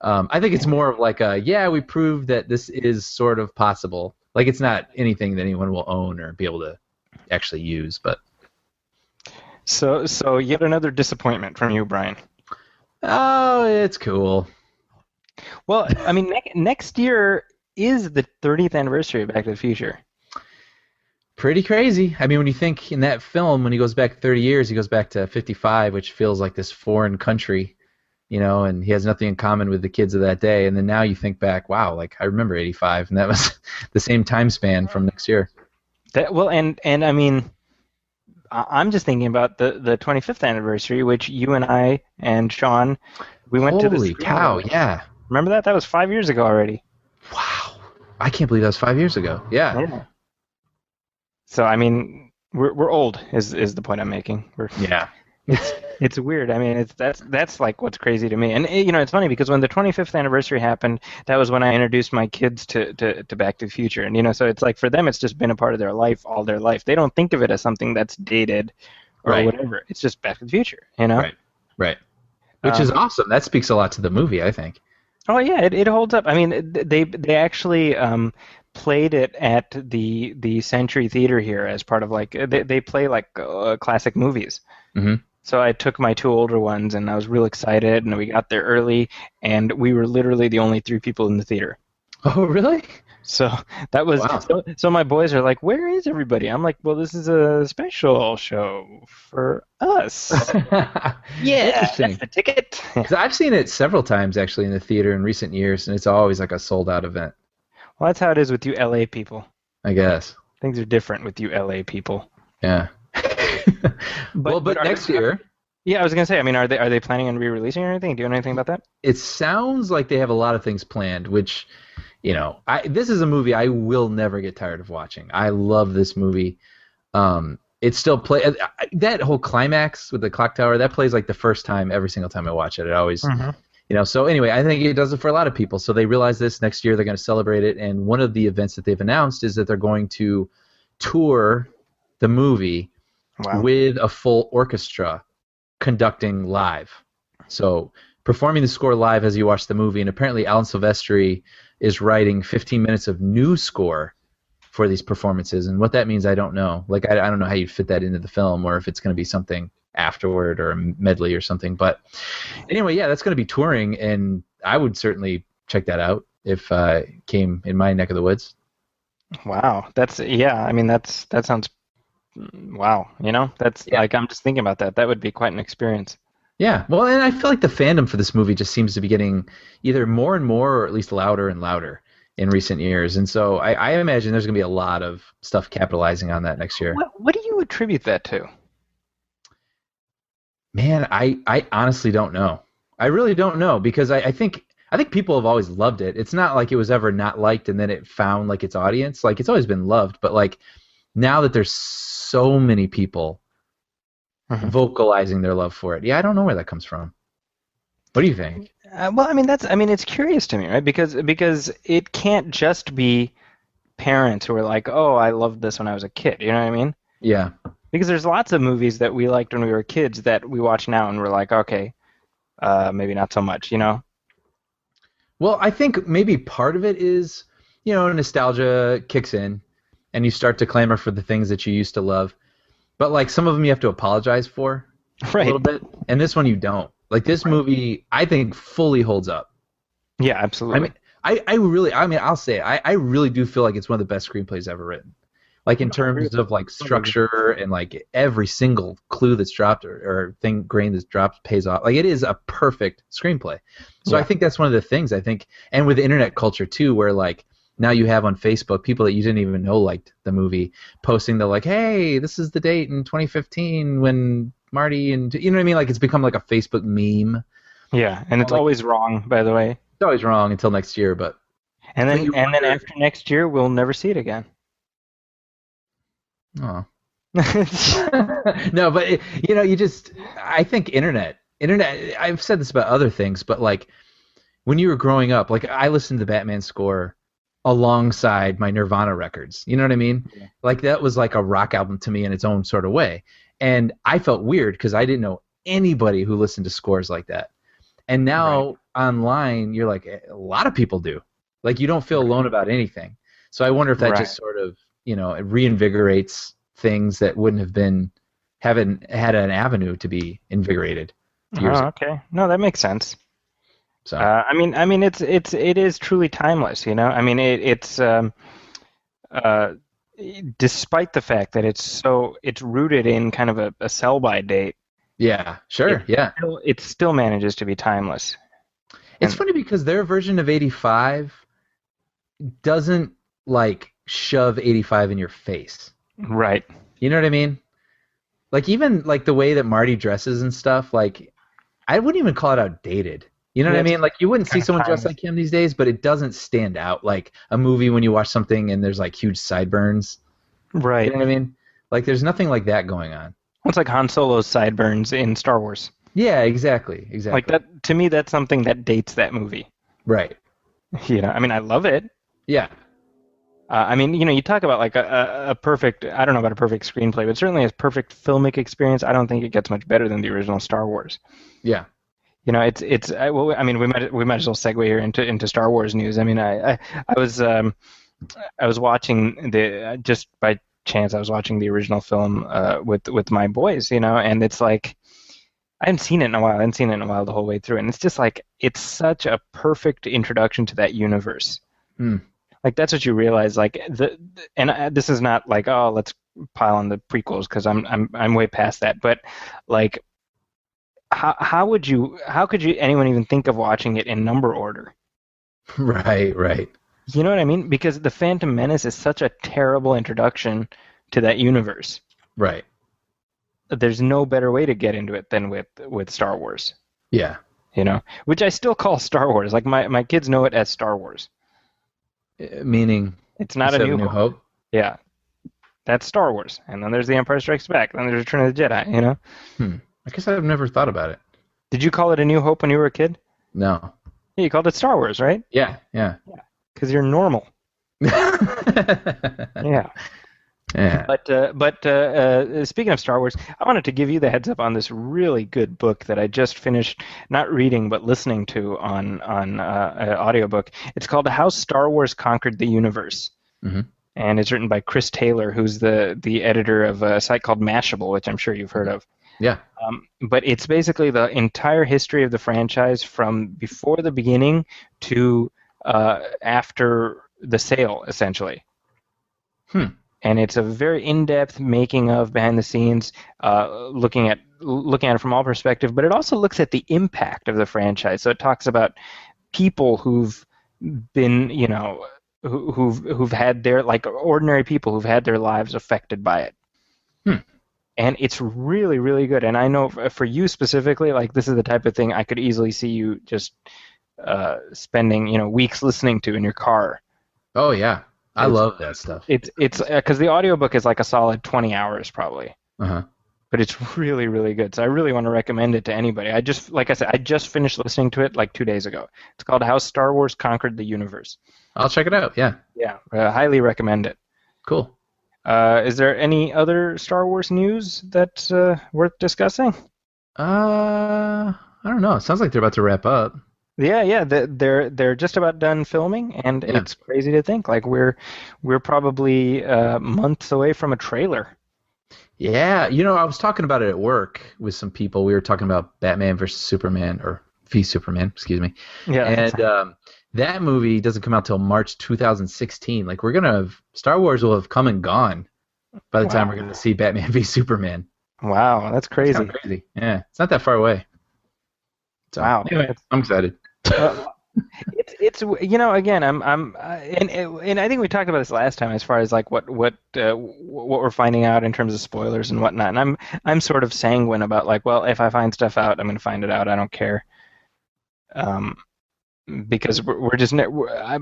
I think it's more of like we proved that this is sort of possible. Like, it's not anything that anyone will own or be able to actually use, but... So yet another disappointment from you, Brian. Oh, it's cool. Well, I mean, next year is the 30th anniversary of Back to the Future. Pretty crazy. I mean, when you think in that film, when he goes back 30 years, he goes back to 55, which feels like this foreign country, and he has nothing in common with the kids of that day. And then now you think back, wow, like I remember 85, and that was the same time span from next year. And I mean, I'm just thinking about the 25th anniversary, which you and I and Sean, we went to the Holy cow, yeah. Remember that? That was 5 years ago already. Wow. I can't believe that was 5 years ago. Yeah. So I mean, we're old is the point I'm making. Yeah. It's weird. I mean, that's like what's crazy to me. And it's funny because when the 25th anniversary happened, that was when I introduced my kids to Back to the Future. And so it's like for them, it's just been a part of their life all their life. They don't think of it as something that's dated or whatever. It's just Back to the Future. Right. Which is awesome. That speaks a lot to the movie, I think. Oh yeah, it holds up. I mean, they actually played it at the Century Theater here as part of like they play like classic movies. Mm-hmm. So I took my two older ones and I was real excited, and we got there early, and we were literally the only 3 people in the theater. Oh really? So that was so my boys are like, "Where is everybody?" I'm like, "Well, this is a special show for us." Yeah, that's the ticket. 'Cause I've seen it several times actually in the theater in recent years, and it's always like a sold out event. Well, that's how it is with you LA people. I guess. Things are different with you LA people. Yeah. But next year. Yeah, I was gonna say. I mean, are they planning on re-releasing or anything? Do you know anything about that? It sounds like they have a lot of things planned, which, this is a movie I will never get tired of watching. I love this movie. It still that whole climax with the clock tower, that plays like the first time every single time I watch it. It always, So anyway, I think it does it for a lot of people. So they realize this next year they're going to celebrate it, and one of the events that they've announced is that they're going to tour the movie with a full orchestra conducting live. So performing the score live as you watch the movie, and apparently Alan Silvestri is writing 15 minutes of new score for these performances, and what that means I don't know. Like I don't know how you'd fit that into the film, or if it's going to be something afterward or a medley or something. But anyway, yeah, that's going to be touring, and I would certainly check that out if it came in my neck of the woods. Wow, I mean that sounds wow. Like I'm just thinking about that. That would be quite an experience. Yeah, well, and I feel like the fandom for this movie just seems to be getting either more and more, or at least louder and louder in recent years. And so I imagine there's going to be a lot of stuff capitalizing on that next year. What do you attribute that to? Man, I honestly don't know. I really don't know, because I think people have always loved it. It's not like it was ever not liked and then it found like its audience. Like it's always been loved, but like now that there's so many people vocalizing their love for it, yeah, I don't know where that comes from. What do you think? Well, I mean, it's curious to me, right? Because it can't just be parents who are like, "Oh, I loved this when I was a kid." You know what I mean? Yeah. Because there's lots of movies that we liked when we were kids that we watch now and we're like, okay, maybe not so much, Well, I think maybe part of it is, nostalgia kicks in, and you start to clamor for the things that you used to love. But like some of them you have to apologize for a little bit, and this one you don't. Like this movie, I think fully holds up. Yeah, absolutely. I'll say it. I really do feel like it's one of the best screenplays ever written. Like in terms of like structure and like every single clue that's dropped or grain that's dropped pays off. Like it is a perfect screenplay. So I think that's one of the things I think, and with the internet culture too, where like now you have on Facebook people that you didn't even know liked the movie posting the like, hey, this is the date in 2015 when Marty and you know what I mean? Like it's become like a Facebook meme. Yeah, and it's always wrong, by the way. It's always wrong until next year, but then after next year we'll never see it again. Oh. No, but I think internet, I've said this about other things, but like when you were growing up, like I listened to the Batman score alongside my Nirvana records. You know what I mean? Yeah. Like that was like a rock album to me in its own sort of way. And I felt weird because I didn't know anybody who listened to scores like that. And now online, you're like, a lot of people do. Like you don't feel alone about anything. So I wonder if that just sort of, it reinvigorates things that haven't had an avenue to be invigorated. Oh, okay. No, that makes sense. So it is truly timeless. I mean, it's despite the fact that it's rooted in kind of a sell-by date. yeah, sure, yeah. It still manages to be timeless. It's funny because their version of 85 doesn't like shove 85 in your face. Right. You know what I mean? Like even like the way that Marty dresses and stuff, like I wouldn't even call it outdated. You know what I mean? Like you wouldn't see someone dressed like him these days, but it doesn't stand out like a movie when you watch something and there's like huge sideburns. Right. You know what I mean? Like there's nothing like that going on. It's like Han Solo's sideburns in Star Wars. Yeah, exactly. Like that to me, that's something that dates that movie. Right. I mean, I love it. Yeah. I mean, you talk about like a perfect, I don't know about a perfect screenplay, but certainly a perfect filmic experience. I don't think it gets much better than the original Star Wars. Yeah. Well, I mean, we might as well segue here into Star Wars news. I mean, I was watching just by chance, I was watching the original film with my boys, and it's like, I hadn't seen it in a while. I hadn't seen it in a while the whole way through. And it's just like, it's such a perfect introduction to that universe. Mm. Like, that's what you realize. Like, this is not like, oh, let's pile on the prequels because I'm way past that. But, like, how could anyone even think of watching it in number order? Right. You know what I mean? Because The Phantom Menace is such a terrible introduction to that universe. Right. There's no better way to get into it than with Star Wars. Yeah. Which I still call Star Wars. Like my kids know it as Star Wars. Meaning it's not a New Hope. Yeah. That's Star Wars. And then there's The Empire Strikes Back. Then there's Return of the Jedi, I guess I've never thought about it. Did you call it A New Hope when you were a kid? No. Yeah, you called it Star Wars, right? Yeah. Because you're normal. Yeah. Yeah. But speaking of Star Wars, I wanted to give you the heads up on this really good book that I just finished, not reading but listening to on audiobook. It's called How Star Wars Conquered the Universe, and it's written by Chris Taylor, who's the editor of a site called Mashable, which I'm sure you've heard of. Yeah. But it's basically the entire history of the franchise from before the beginning to after the sale, essentially. And it's a very in-depth making of behind the scenes, looking at it from all perspectives. But it also looks at the impact of the franchise. So it talks about people who've been, who've had their, like, ordinary people who've had their lives affected by it. And it's really, really good. And I know for you specifically, like, this is the type of thing I could easily see you just spending, weeks listening to in your car. Oh yeah. I love that stuff. It's because the audiobook is like a solid 20 hours probably. Uh-huh. But it's really, really good. So I really want to recommend it to anybody. I just finished listening to it like 2 days ago. It's called How Star Wars Conquered the Universe. I'll check it out. Yeah. Yeah, highly recommend it. Cool. Is there any other Star Wars news that's worth discussing? I don't know. It sounds like they're about to wrap up. Yeah. They're just about done filming, and it's crazy to think like we're probably months away from a trailer. Yeah, I was talking about it at work with some people. We were talking about Batman versus Superman, or v Superman, excuse me. Yeah. And that movie doesn't come out till March 2016. Like Star Wars will have come and gone by the time we're gonna see Batman v Superman. Wow, that's crazy. It's crazy. Yeah, it's not that far away. So, wow. Anyway, I'm excited. It's again and I think we talked about this last time as far as like what we're finding out in terms of spoilers and whatnot, and I'm sort of sanguine about like, well, if I find stuff out, I'm going to find it out. I don't care, because we're just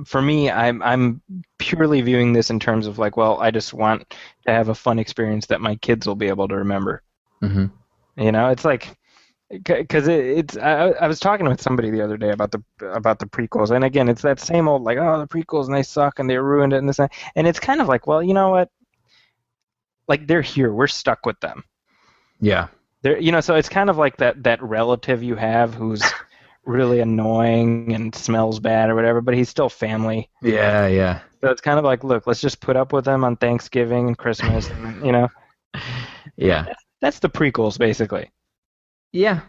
for me, I'm purely viewing this in terms of like, well, I just want to have a fun experience that my kids will be able to remember. Mm-hmm. It's like. Because I was talking with somebody the other day about the prequels, and again, it's that same old like, oh, the prequels and they suck and they ruined it and this and it's kind of like, well, you know what? Like, they're here, we're stuck with them. Yeah. They're so it's kind of like that relative you have who's really annoying and smells bad or whatever, but he's still family. Yeah. So it's kind of like, look, let's just put up with them on Thanksgiving and Christmas, and, Yeah. That's the prequels basically. Yeah.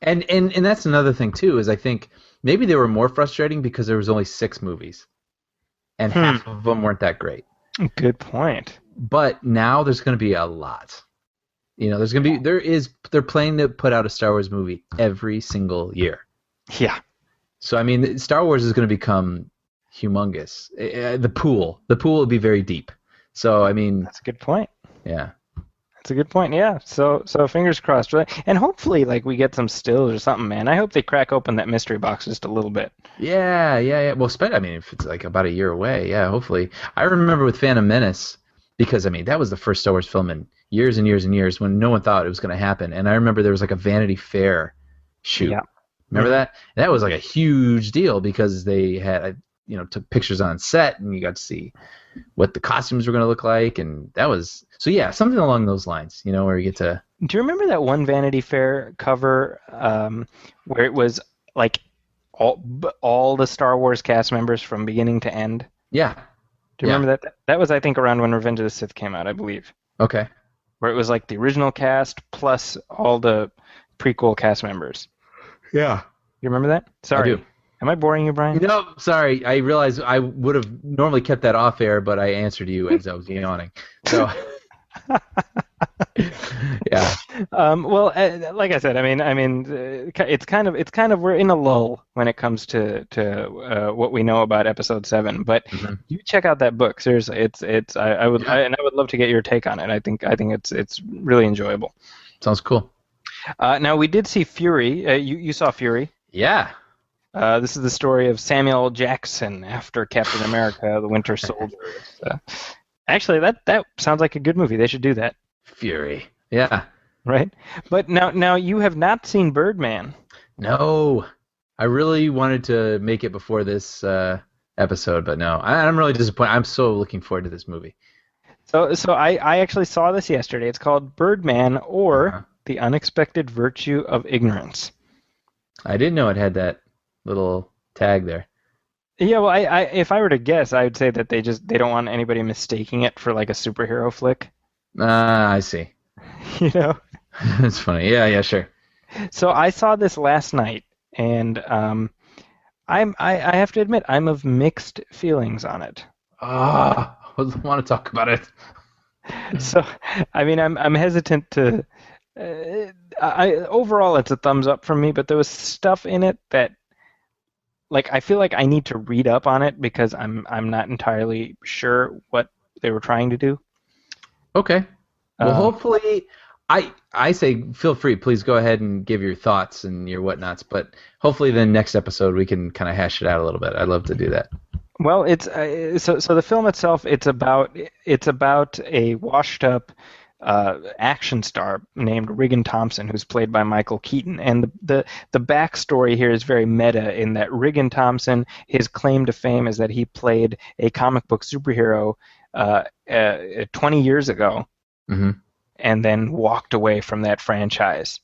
And that's another thing too, is I think maybe they were more frustrating because there was only 6 movies, and half of them weren't that great. Good point. But now there's going to be a lot. They're planning to put out a Star Wars movie every single year. Yeah. So I mean, Star Wars is going to become humongous. The pool will be very deep. So I mean, That's a good point. yeah. That's a good point. Yeah. So fingers crossed, right? And hopefully, like, we get some stills or something, man. I hope they crack open that mystery box just a little bit. Yeah. Well, I mean, if it's like about a year away, yeah, hopefully. I remember with Phantom Menace, because I mean that was the first Star Wars film in years and years and years when no one thought it was going to happen. And I remember there was like a Vanity Fair shoot. Yeah. Remember that? And that was like a huge deal because they had, took pictures on set and you got to see what the costumes were going to look like, and that was something along those lines, where you get to. Do you remember that one Vanity Fair cover where it was like all the Star Wars cast members from beginning to end? Yeah. Do you remember that? That was, I think, around when Revenge of the Sith came out, I believe. Okay. Where it was like the original cast plus all the prequel cast members. Yeah. You remember that? Sorry. I do. Am I boring you, Brian? No, sorry. I realized I would have normally kept that off air, but I answered you as I was yawning. So. Yeah. Well, like I said, I mean, it's kind of we're in a lull when it comes to what we know about Episode 7. But you check out that book. Seriously, I would love to get your take on it. I think it's really enjoyable. Sounds cool. Now we did see Fury. You saw Fury. Yeah. This is the story of Samuel Jackson after Captain America: The Winter Soldier. Actually, that sounds like a good movie. They should do that. Fury. Yeah. Right? But now you have not seen Birdman. No. I really wanted to make it before this episode, but no. I'm really disappointed. I'm so looking forward to this movie. So I actually saw this yesterday. It's called Birdman, or The Unexpected Virtue of Ignorance. I didn't know it had that little tag there. Yeah, well, I if I were to guess, I would say that they don't want anybody mistaking it for like a superhero flick. I see. That's funny. Yeah, sure. So I saw this last night, and I have to admit I'm of mixed feelings on it. I want to talk about it. So, I mean, I'm hesitant to. Overall, it's a thumbs up from me, but there was stuff in it that, like, I feel like I need to read up on it because I'm not entirely sure what they were trying to do. Okay. Well, hopefully, I say feel free. Please go ahead and give your thoughts and your whatnots. But hopefully, the next episode we can kind of hash it out a little bit. I'd love to do that. Well, it's so the film itself. It's about a washed-up action star named Regan Thompson, who's played by Michael Keaton. And the backstory here is very meta in that Regan Thompson, his claim to fame is that he played a comic book superhero 20 years ago, and then walked away from that franchise.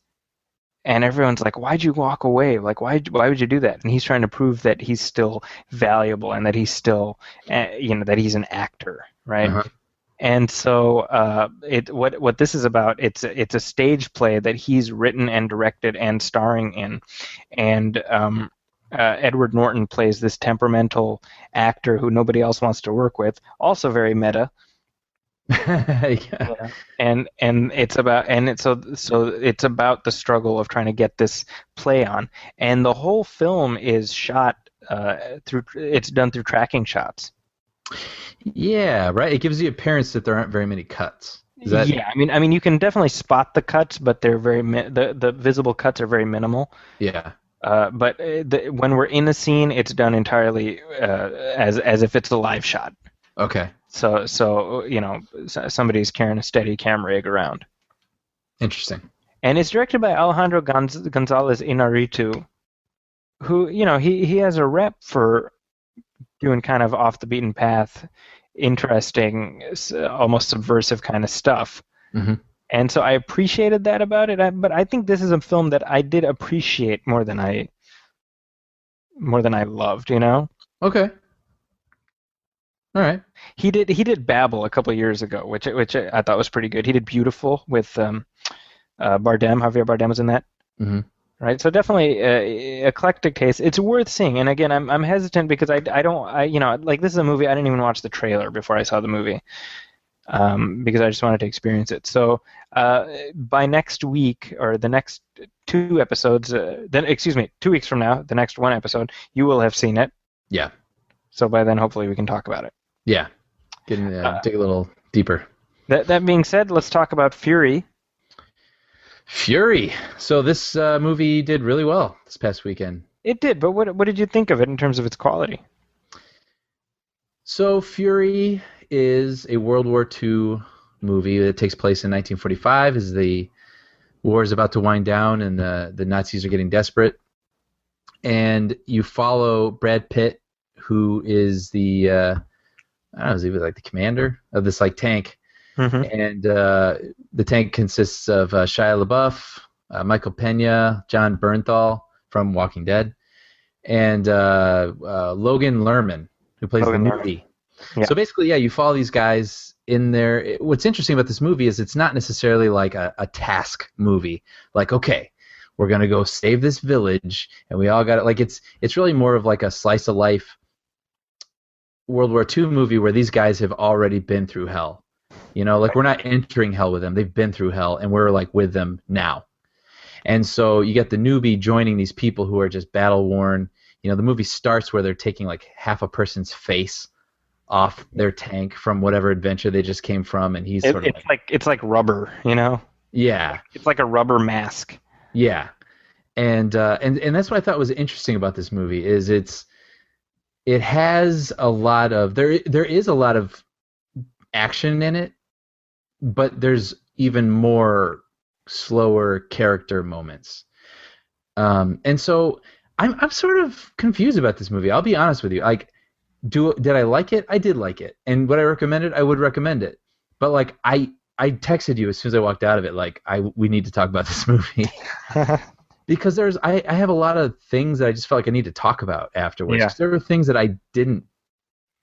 And everyone's like, "Why'd you walk away? Like, why would you do that?" And he's trying to prove that he's still valuable and that he's still, that he's an actor, right? And so, what this is about, it's a stage play that he's written and directed and starring in, and Edward Norton plays this temperamental actor who nobody else wants to work with. Also very meta. Yeah. And it's about it's about the struggle of trying to get this play on, and the whole film is shot it's done through tracking shots. Yeah, right. It gives the appearance that there aren't very many cuts. Yeah, I mean, you can definitely spot the cuts, but they're the visible cuts are very minimal. Yeah. But when we're in a scene, it's done entirely as if it's a live shot. Okay. So somebody's carrying a steady camera rig around. Interesting. And it's directed by Alejandro González Iñárritu, who, he has a rep for doing kind of off the beaten path, interesting, almost subversive kind of stuff. And so I appreciated that about it. But I think this is a film that I did appreciate more than I loved. Okay. All right. He did Babel a couple of years ago, which I thought was pretty good. He did Beautiful with Javier Bardem was in that. Right, so definitely eclectic taste. It's worth seeing, and again, I'm hesitant because like this is a movie I didn't even watch the trailer before I saw the movie, because I just wanted to experience it. So by next week or the next 2 episodes, then excuse me, 2 weeks from now, the next 1 episode, you will have seen it. Yeah. So by then, hopefully, we can talk about it. Yeah. Dig a little deeper. That being said, let's talk about Fury. Fury. So this movie did really well this past weekend. It did, but what did you think of it in terms of its quality? So Fury is a World War II movie that takes place in 1945 as the war is about to wind down and the Nazis are getting desperate. And you follow Brad Pitt, who is the I don't know, is he like the commander of this like tank. Mm-hmm. And the tank consists of Shia LaBeouf, Michael Pena, John Bernthal from Walking Dead, and Logan Lerman, who plays the newbie. Yeah. So basically, yeah, you follow these guys in there. What's interesting about this movie is it's not necessarily like a task movie. Like, okay, we're going to go save this village, and we all got it. Like, it's really more of like a slice of life World War II movie where these guys have already been through hell. You know, like we're not entering hell with them. They've been through hell, and we're like with them now. And so you get the newbie joining these people who are just battle worn. You know, the movie starts where they're taking like half a person's face off their tank from whatever adventure they just came from, and he's sort of it's like rubber, you know? Yeah. It's like a rubber mask. Yeah. And that's what I thought was interesting about this movie is it has a lot of there is a lot of action in it, but there's even more slower character moments. And so I'm sort of confused about this movie. I'll be honest with you. Like, did I like it? I did like it. And would I recommend it? I would recommend it. But like I texted you as soon as I walked out of it, like we need to talk about this movie. Because I have a lot of things that I just felt like I need to talk about afterwards. Yeah. There were things that I didn't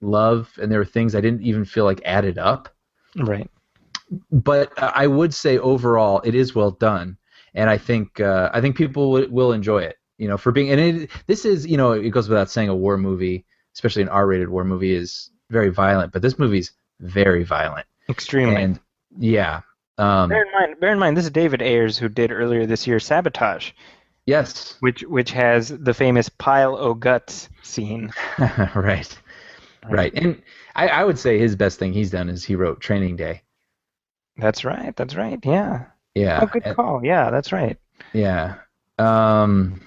love, and there were things I didn't even feel like added up. Right. But I would say overall it is well done, and I think people will enjoy it. You know, for being this is, you know, it goes without saying, a war movie, especially an R-rated war movie, is very violent. But this movie's very violent. Extremely. And yeah. Bear in mind, this is David Ayers who did earlier this year Sabotage. Yes. Which has the famous pile o' guts scene. Right. And I would say his best thing he's done is he wrote Training Day. That's right. Yeah. Yeah. Oh, good call. Yeah, that's right. Yeah. And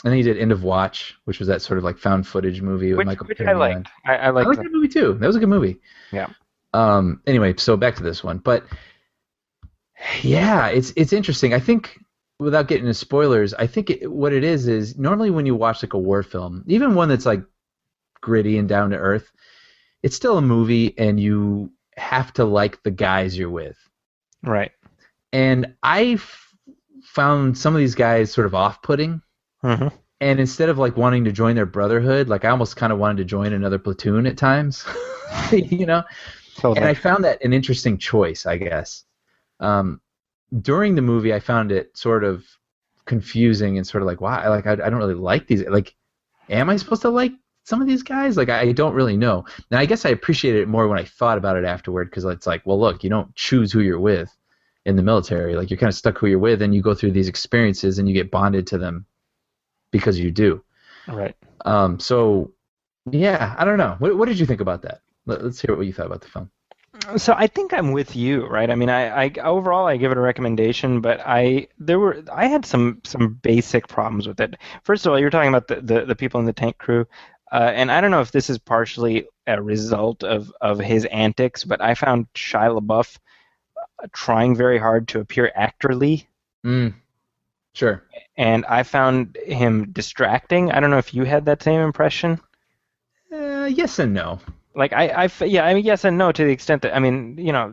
then he did End of Watch, which was that sort of like found footage movie with Michael which Pena. I liked. I liked that movie too. That was a good movie. Yeah. Anyway, so back to this one. But yeah, it's interesting. I think, without getting into spoilers, I think what it is normally when you watch like a war film, even one that's like gritty and down to earth, it's still a movie, and you have to like the guys you're with. Right. And I found some of these guys sort of off-putting. Mm-hmm. And instead of like wanting to join their brotherhood, like I almost kind of wanted to join another platoon at times. You know? Totally. And I found that an interesting choice, I guess. During the movie, I found it sort of confusing and sort of like, why? Like, I don't really like these. Like, am I supposed to like some of these guys? Like, I don't really know. And I guess I appreciated it more when I thought about it afterward, because it's like, well, look, you don't choose who you're with in the military. Like, you're kind of stuck who you're with, and you go through these experiences, and you get bonded to them because you do. Right. So, yeah, I don't know. What did you think about that? Let's hear what you thought about the film. So I think I'm with you, right? I mean, I overall I give it a recommendation, but I had some basic problems with it. First of all, you're talking about the people in the tank crew, and I don't know if this is partially a result of his antics, but I found Shia LaBeouf trying very hard to appear actorly. Sure. And I found him distracting. I don't know if you had that same impression. Yes and no. Like I mean, yes and no to the extent that, I mean, you know,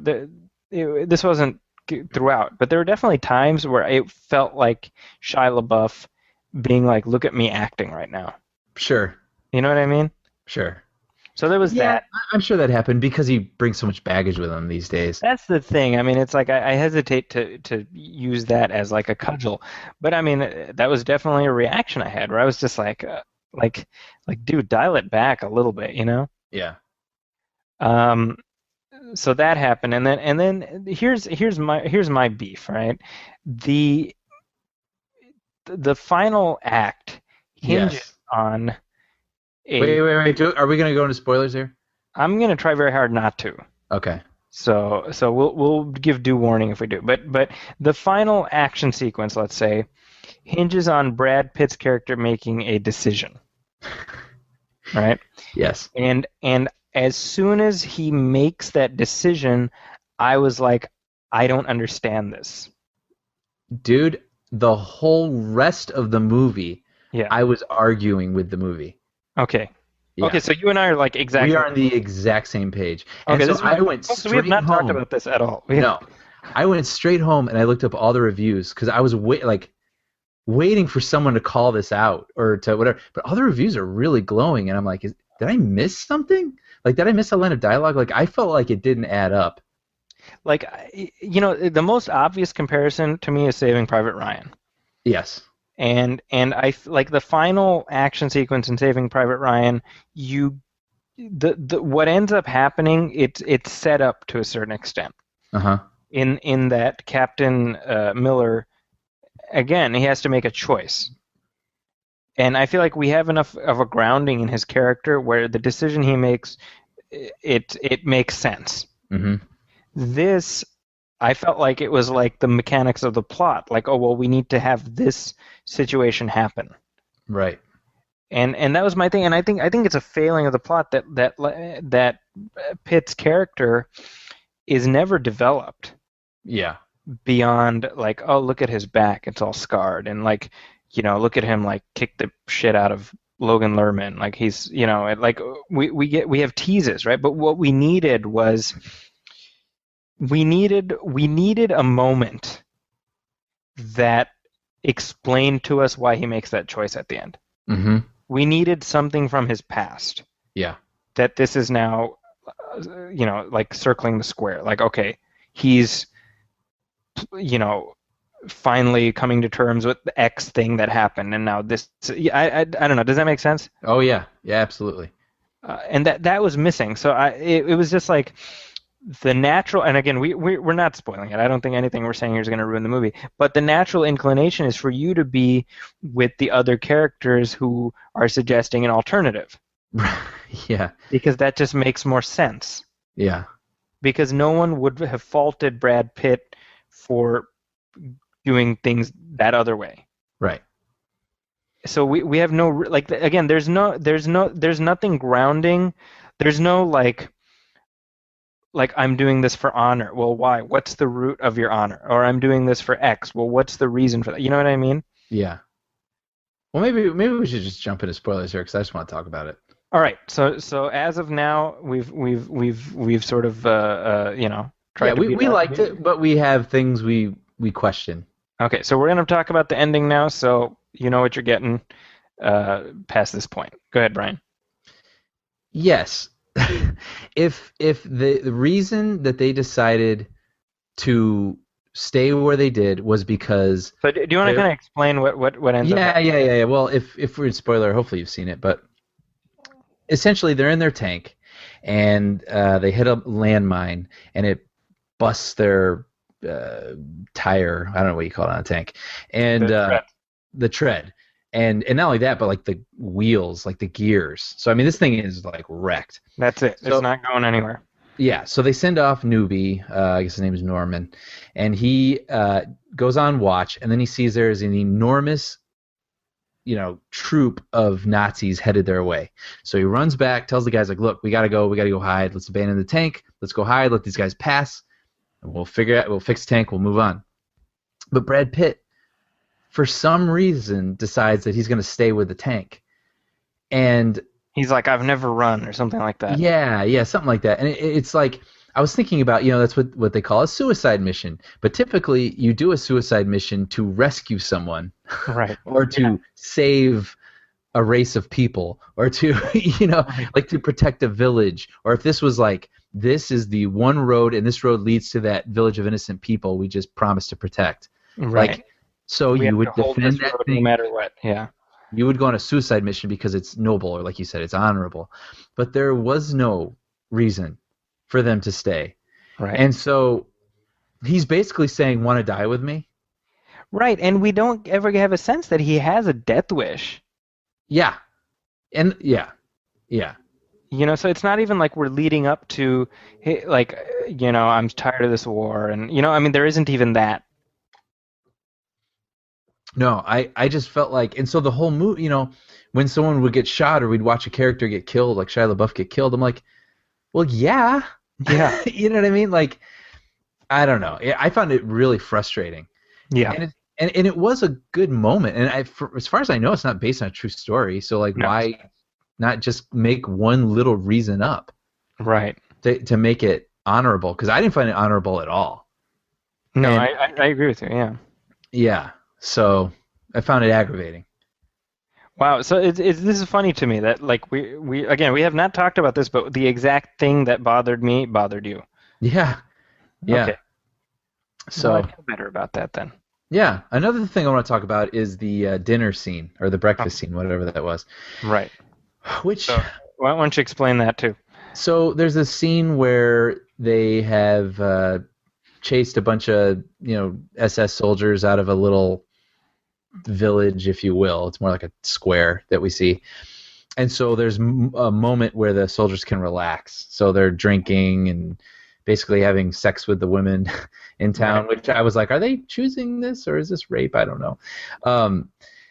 this wasn't throughout, but there were definitely times where it felt like Shia LaBeouf being like, "Look at me acting right now." Sure. You know what I mean? Sure. So there was that. I'm sure that happened because he brings so much baggage with him these days. That's the thing. I mean, it's like I hesitate to use that as like a cudgel, but I mean that was definitely a reaction I had where I was just like, dude, dial it back a little bit, you know? Yeah. So that happened, and then here's my beef, right? The final act hinges Yes. on a. Wait. Are we going to go into spoilers here? I'm gonna try very hard not to. Okay. So we'll give due warning if we do. But the final action sequence, let's say, hinges on Brad Pitt's character making a decision. Right? Yes. And as soon as he makes that decision, I was like, I don't understand this. Dude, the whole rest of the movie, Yeah. I was arguing with the movie. Okay. Yeah. Okay, so you and I are like exactly. We are on the exact same page. And Okay, so I went so straight we have not home. talked about this at all. No. I went straight home and I looked up all the reviews because I was waiting for someone to call this out or to whatever. But all the reviews are really glowing, and I'm like, did I miss something? Like, did I miss a line of dialogue? Like, I felt like it didn't add up. Like, you know, the most obvious comparison to me is Saving Private Ryan. Yes. And I like the final action sequence in Saving Private Ryan. The what ends up happening, it's set up to a certain extent. Uh-huh. In that Captain Miller, again, he has to make a choice. And I feel like we have enough of a grounding in his character where the decision he makes, it makes sense. Mm-hmm. This, I felt like it was like the mechanics of the plot. Like, oh, well, we need to have this situation happen. Right. And that was my thing. And I think it's a failing of the plot that Pitt's character is never developed. Yeah. Beyond like, oh, look at his back, it's all scarred, and like, you know, look at him like kick the shit out of Logan Lerman, like he's, you know, like we have teases, right? But what we needed was we needed a moment that explained to us why he makes that choice at the end. Mm-hmm. We needed something from his past. Yeah. That this is now, you know, like circling the square. Like, okay, he's, you know, finally coming to terms with the X thing that happened, and now this. I don't know. Does that make sense? Oh yeah, absolutely. And that was missing. So it was just like the natural. And again, we're not spoiling it. I don't think anything we're saying here is going to ruin the movie. But the natural inclination is for you to be with the other characters who are suggesting an alternative. Yeah. Because that just makes more sense. Yeah. Because no one would have faulted Brad Pitt for doing things that other way. Right. So we have no, like, again, there's nothing grounding. There's no like I'm doing this for honor. Well, why? What's the root of your honor? Or I'm doing this for X. Well, what's the reason for that? You know what I mean? Yeah. Well, maybe we should just jump into spoilers here because I just want to talk about it. All right. So as of now, we've sort of you know, tried. Yeah, we liked it, but we have things we question. Okay, so we're going to talk about the ending now, so you know what you're getting past this point. Go ahead, Brian. Yes. If the reason that they decided to stay where they did was because... So do you want to kind of explain what ends up happening? Yeah. Well, if we're in spoiler, hopefully you've seen it, but essentially they're in their tank, and they hit a landmine, and it busts their... tire, I don't know what you call it on a tank, and the tread, and not only that, but like the wheels, like the gears. So I mean, this thing is like wrecked. That's it. It's not going anywhere. Yeah. So they send off newbie. I guess his name is Norman, and he goes on watch, and then he sees there's an enormous, you know, troop of Nazis headed their way. So he runs back, tells the guys like, "Look, we gotta go hide. Let's abandon the tank. Let's go hide. Let these guys pass." We'll fix the tank, we'll move on. But Brad Pitt, for some reason, decides that he's going to stay with the tank. And he's like, I've never run, or something like that. Yeah, something like that. And it's like, I was thinking about, you know, that's what they call a suicide mission. But typically, you do a suicide mission to rescue someone. Right. Or to save a race of people, or to like to protect a village, or if this was like, this is the one road and this road leads to that village of innocent people we just promised to protect. Right. Like, so We you have would to hold defend this that road thing no matter what. Yeah. you would go on a suicide mission because it's noble, or like you said, it's honorable. But there was no reason for them to stay. Right. And so he's basically saying, want to die with me? Right, and we don't ever have a sense that he has a death wish. Yeah. And yeah. So it's not even like we're leading up to, hey, like, I'm tired of this war. And, there isn't even that. No, I just felt like, and so the whole movie, when someone would get shot or we'd watch a character get killed, like Shia LaBeouf get killed, I'm like, well, yeah. Yeah. You know what I mean? Like, I don't know. I found it really frustrating. Yeah. And it was a good moment. And as far as I know, it's not based on a true story. So, like, No. why not just make one little reason up? Right. To make it honorable? Because I didn't find it honorable at all. No, And- I agree with you, yeah. Yeah. So I found it aggravating. Wow, so this is funny to me that, like, we have not talked about this, but the exact thing that bothered me bothered you. Yeah. Yeah. Okay. So Well, I feel better about that then. yeah, another thing I want to talk about is the dinner scene or the breakfast scene, whatever that was. Right. Which So why don't you explain that too? so there's a scene where they have chased a bunch of SS soldiers out of a little village, if you will. It's more like a square that we see. And so there's a moment where the soldiers can relax. So they're drinking and basically having sex with the women in town, which I was like, are they choosing this or is this rape? I don't know.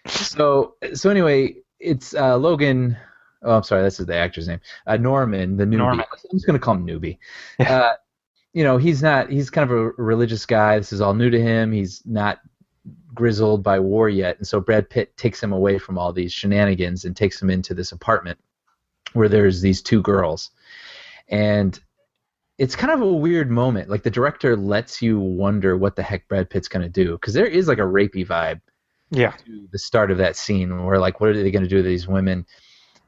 So anyway, it's Logan. Oh, I'm sorry, that's the actor's name. Norman, the newbie. Norman. I'm just going to call him newbie. He's kind of a religious guy. This is all new to him. He's not grizzled by war yet, and so Brad Pitt takes him away from all these shenanigans and takes him into this apartment where there's these two girls. And it's kind of a weird moment. Like, the director lets you wonder what the heck Brad Pitt's going to do, because there is like a rapey vibe to the start of that scene where, like, what are they going to do to these women?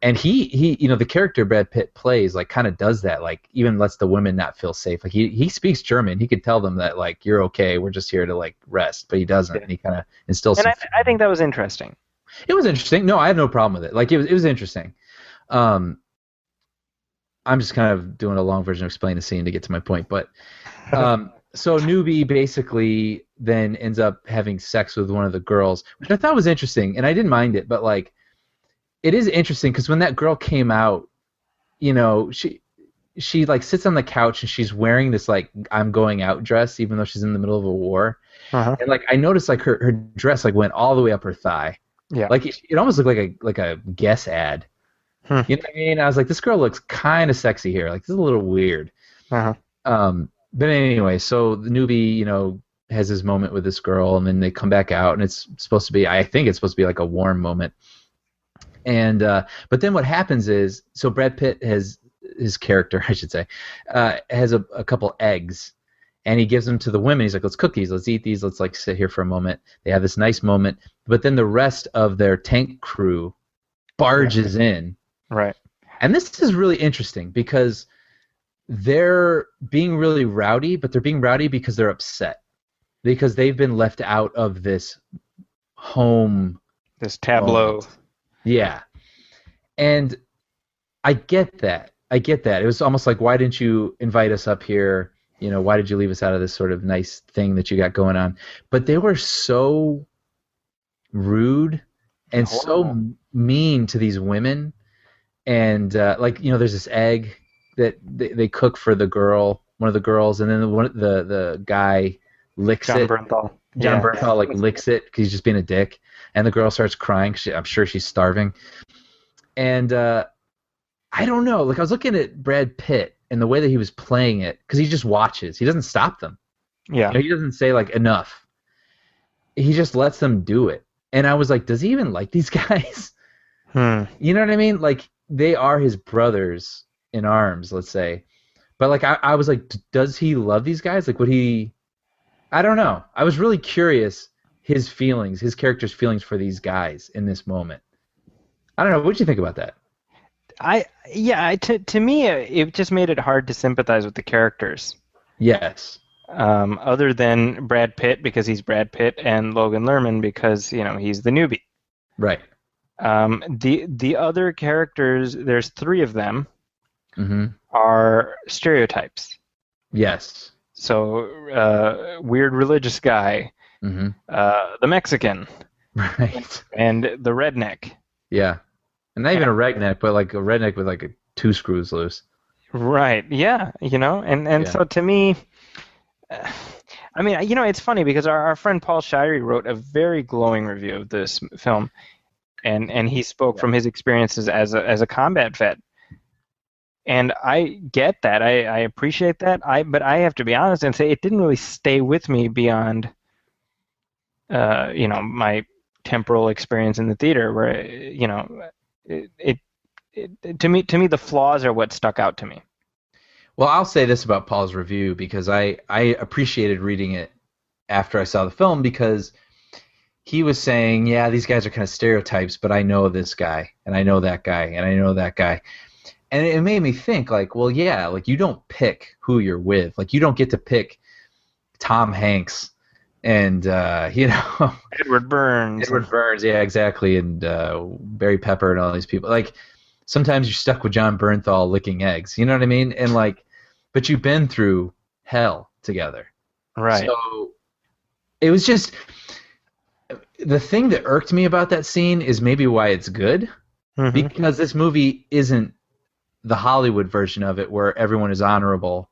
And he the character Brad Pitt plays, like, kind of does that, like, even lets the women not feel safe. Like, he speaks German. He could tell them that, like, you're okay, we're just here to, like, rest, but he doesn't. And he kind of instills And some I think that was interesting. It was interesting. No, I have no problem with it. Like, it was interesting. I'm just kind of doing a long version of explaining the scene to get to my point. But so newbie basically then ends up having sex with one of the girls, which I thought was interesting, and I didn't mind it. But, like, it is interesting because when that girl came out, she like sits on the couch and she's wearing this, like, I'm going out dress, even though she's in the middle of a war. Uh-huh. And, like, I noticed, like, her dress, like, went all the way up her thigh. Yeah. Like, it almost looked like a Guess ad. You know what I mean? I was like, this girl looks kind of sexy here. Like, this is a little weird. Uh-huh. But anyway, so the newbie, has his moment with this girl, and then they come back out, and it's supposed to be, I think it's supposed to be like a warm moment. And but then what happens is, so Brad Pitt has, his character, I should say, has a couple eggs, and he gives them to the women. He's like, let's cook these, let's eat these, let's, like, sit here for a moment. They have this nice moment, but then the rest of their tank crew barges in. Right. And this is really interesting because they're being really rowdy, but they're being rowdy because they're upset, because they've been left out of this home. This tableau. moment. Yeah. And I get that. It was almost like, why didn't you invite us up here? Why did you leave us out of this sort of nice thing that you got going on? But they were so rude and so mean to these women. And, there's this egg that they cook for the girl, one of the girls, and then the guy licks John it. Bernthal. John Bernthal, like, licks it because he's just being a dick. And the girl starts crying. I'm sure she's starving. And I don't know. Like, I was looking at Brad Pitt and the way that he was playing it, because he just watches. He doesn't stop them. Yeah. He doesn't say, like, enough. He just lets them do it. And I was like, does he even like these guys? You know what I mean? Like, they are his brothers in arms, let's say. But, like, I was like, does he love these guys? Like, would he... I don't know. I was really curious his character's feelings for these guys in this moment. I don't know. What'd you think about that? To me, it just made it hard to sympathize with the characters. Yes. Other than Brad Pitt because he's Brad Pitt and Logan Lerman because he's the newbie. Right. The other characters, there's three of them, Mm-hmm. are stereotypes. Yes. So weird religious guy, Mm-hmm. the Mexican, Right. and the redneck. Yeah. And not even a redneck, but like a redneck with like two screws loose. Right. Yeah. And Yeah. so to me, I mean, it's funny because our friend Paul Shirey wrote a very glowing review of this film, and he spoke from his experiences as a combat vet. And I get that. I appreciate that. But I have to be honest and say it didn't really stay with me beyond, my temporal experience in the theater, where to me the flaws are what stuck out to me. Well, I'll say this about Paul's review because I appreciated reading it after I saw the film because he was saying, yeah, these guys are kind of stereotypes, but I know this guy, and I know that guy, and I know that guy. And it made me think, like, well, yeah, like, you don't pick who you're with. Like, you don't get to pick Tom Hanks and, Edward Burns. Yeah, exactly, and Barry Pepper and all these people. Like, sometimes you're stuck with John Bernthal licking eggs. You know what I mean? And, like, but you've been through hell together. Right. So it was just the thing that irked me about that scene is maybe why it's good, because this movie isn't the Hollywood version of it where everyone is honorable.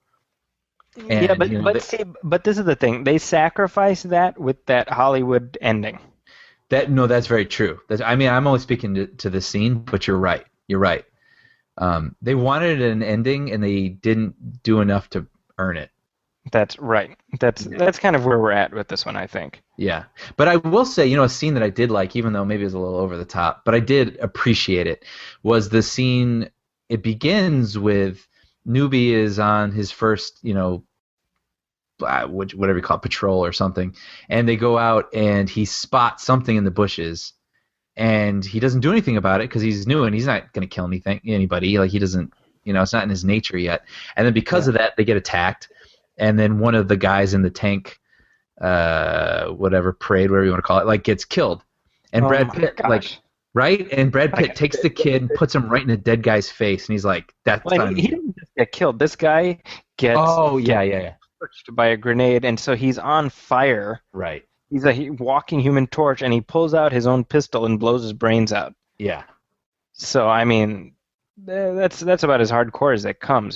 And, yeah, but this is the thing. They sacrifice that with that Hollywood ending. That's very true. I'm only speaking to the scene, but you're right. You're right. They wanted an ending, and they didn't do enough to earn it. That's right. That's kind of where we're at with this one, I think. Yeah. But I will say, a scene that I did like, even though maybe it was a little over the top, but I did appreciate it, was the scene. It begins with Newbie is on his first, whatever you call it, patrol or something, and they go out and he spots something in the bushes, and he doesn't do anything about it because he's new and he's not going to kill anybody. Like, he doesn't, it's not in his nature yet. And then because of that, they get attacked, and then one of the guys in the tank, parade, whatever you want to call it, like, gets killed, and Brad Pitt, like. Right? And Brad Pitt takes the kid and puts him right in a dead guy's face, and he's like, that's on he didn't just get killed. This guy gets pushed by a grenade, and so he's on fire. Right. He's a walking Human Torch, and he pulls out his own pistol and blows his brains out. Yeah. So, I mean, that's about as hardcore as it comes,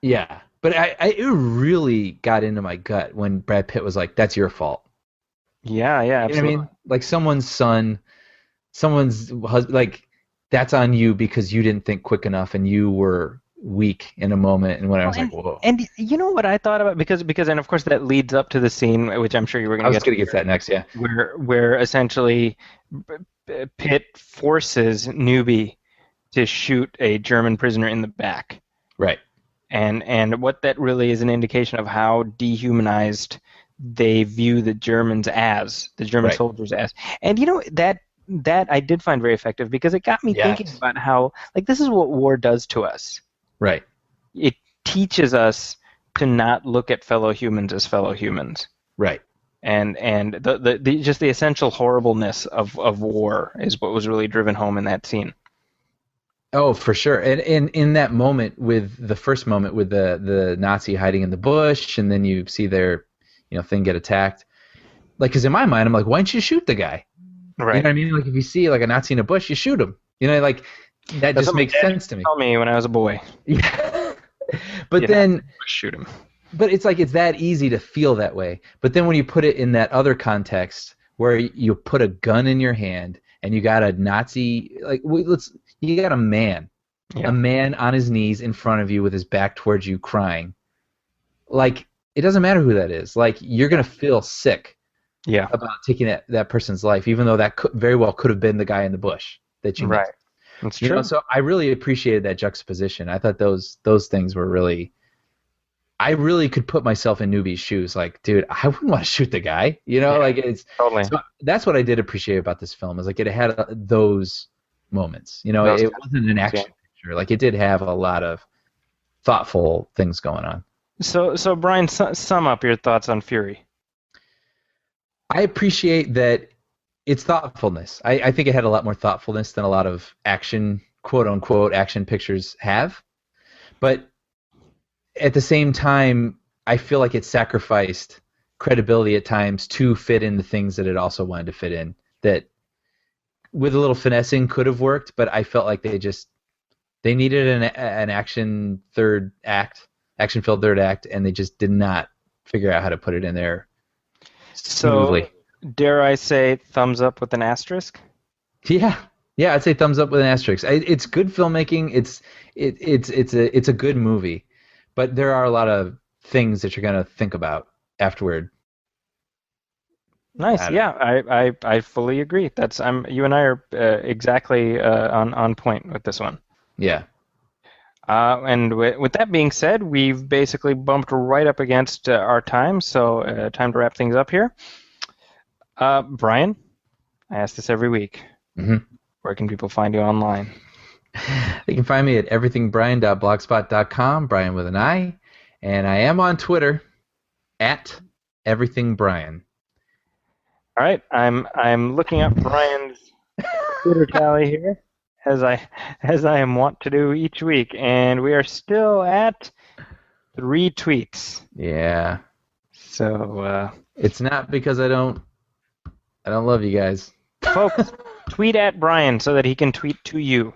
Yeah. But it really got into my gut when Brad Pitt was like, that's your fault. Yeah, absolutely. You know what I mean? Like, someone's son... someone's husband, like, that's on you because you didn't think quick enough and you were weak in a moment. And when I was like, whoa. And you know what I thought about? Because and of course that leads up to the scene, which I'm sure you were going to get to. I was going to get to that next, yeah. Where essentially Pitt forces Newbie to shoot a German prisoner in the back. Right. And what that really is an indication of how dehumanized they view the German soldiers as. And that I did find very effective because it got me thinking about how, like, this is what war does to us. Right. It teaches us to not look at fellow humans as fellow humans. Right. And the just the essential horribleness of war is what was really driven home in that scene. Oh, for sure. And in that moment, with the first moment with the Nazi hiding in the bush, and then you see their thing get attacked. Like, because in my mind, I'm like, why don't you shoot the guy? Right. You know what I mean? Like, if you see like a Nazi in a bush, you shoot him. Like, that just makes sense to me. Tell me when I was a boy. Yeah. But then shoot him. But it's like it's that easy to feel that way. But then when you put it in that other context where you put a gun in your hand and you got a Nazi, like, you got a man on his knees in front of you with his back towards you crying. Like, it doesn't matter who that is. Like, you're gonna feel sick. Yeah. About taking that person's life, even though that very well could have been the guy in the bush that you right. Missed. That's true. So I really appreciated that juxtaposition. I thought those things were really. I really could put myself in Newbie's shoes. Like, dude, I wouldn't want to shoot the guy. Like, it's totally. So that's what I did appreciate about this film. Is like it had those moments. You know, Those it kind of wasn't an moments, action picture. Like, it did have a lot of thoughtful things going on. So Brian, sum up your thoughts on Fury. I appreciate that it's thoughtfulness. I think it had a lot more thoughtfulness than a lot of action, quote unquote, action pictures have. But at the same time, I feel like it sacrificed credibility at times to fit in the things that it also wanted to fit in. That with a little finessing could have worked, but I felt like they needed an action filled third act, and they just did not figure out how to put it in there smoothly. So, dare I say, thumbs up with an asterisk? Yeah, I'd say thumbs up with an asterisk. It's good filmmaking. It's a good movie, but there are a lot of things that you're gonna think about afterward. Nice. Yeah, I fully agree. You and I are exactly on point with this one. Yeah. And with that being said, we've basically bumped right up against our time, so time to wrap things up here. Brian, I ask this every week. Mm-hmm. Where can people find you online? You can find me at everythingbrian.blogspot.com, Brian with an I, and I am on Twitter at everythingbrian. All right, I'm looking up Brian's Twitter tally here, as I am wont to do each week, and we are still at 3 tweets. Yeah. So it's not because I don't love you guys. Folks, tweet at Brian so that he can tweet to you.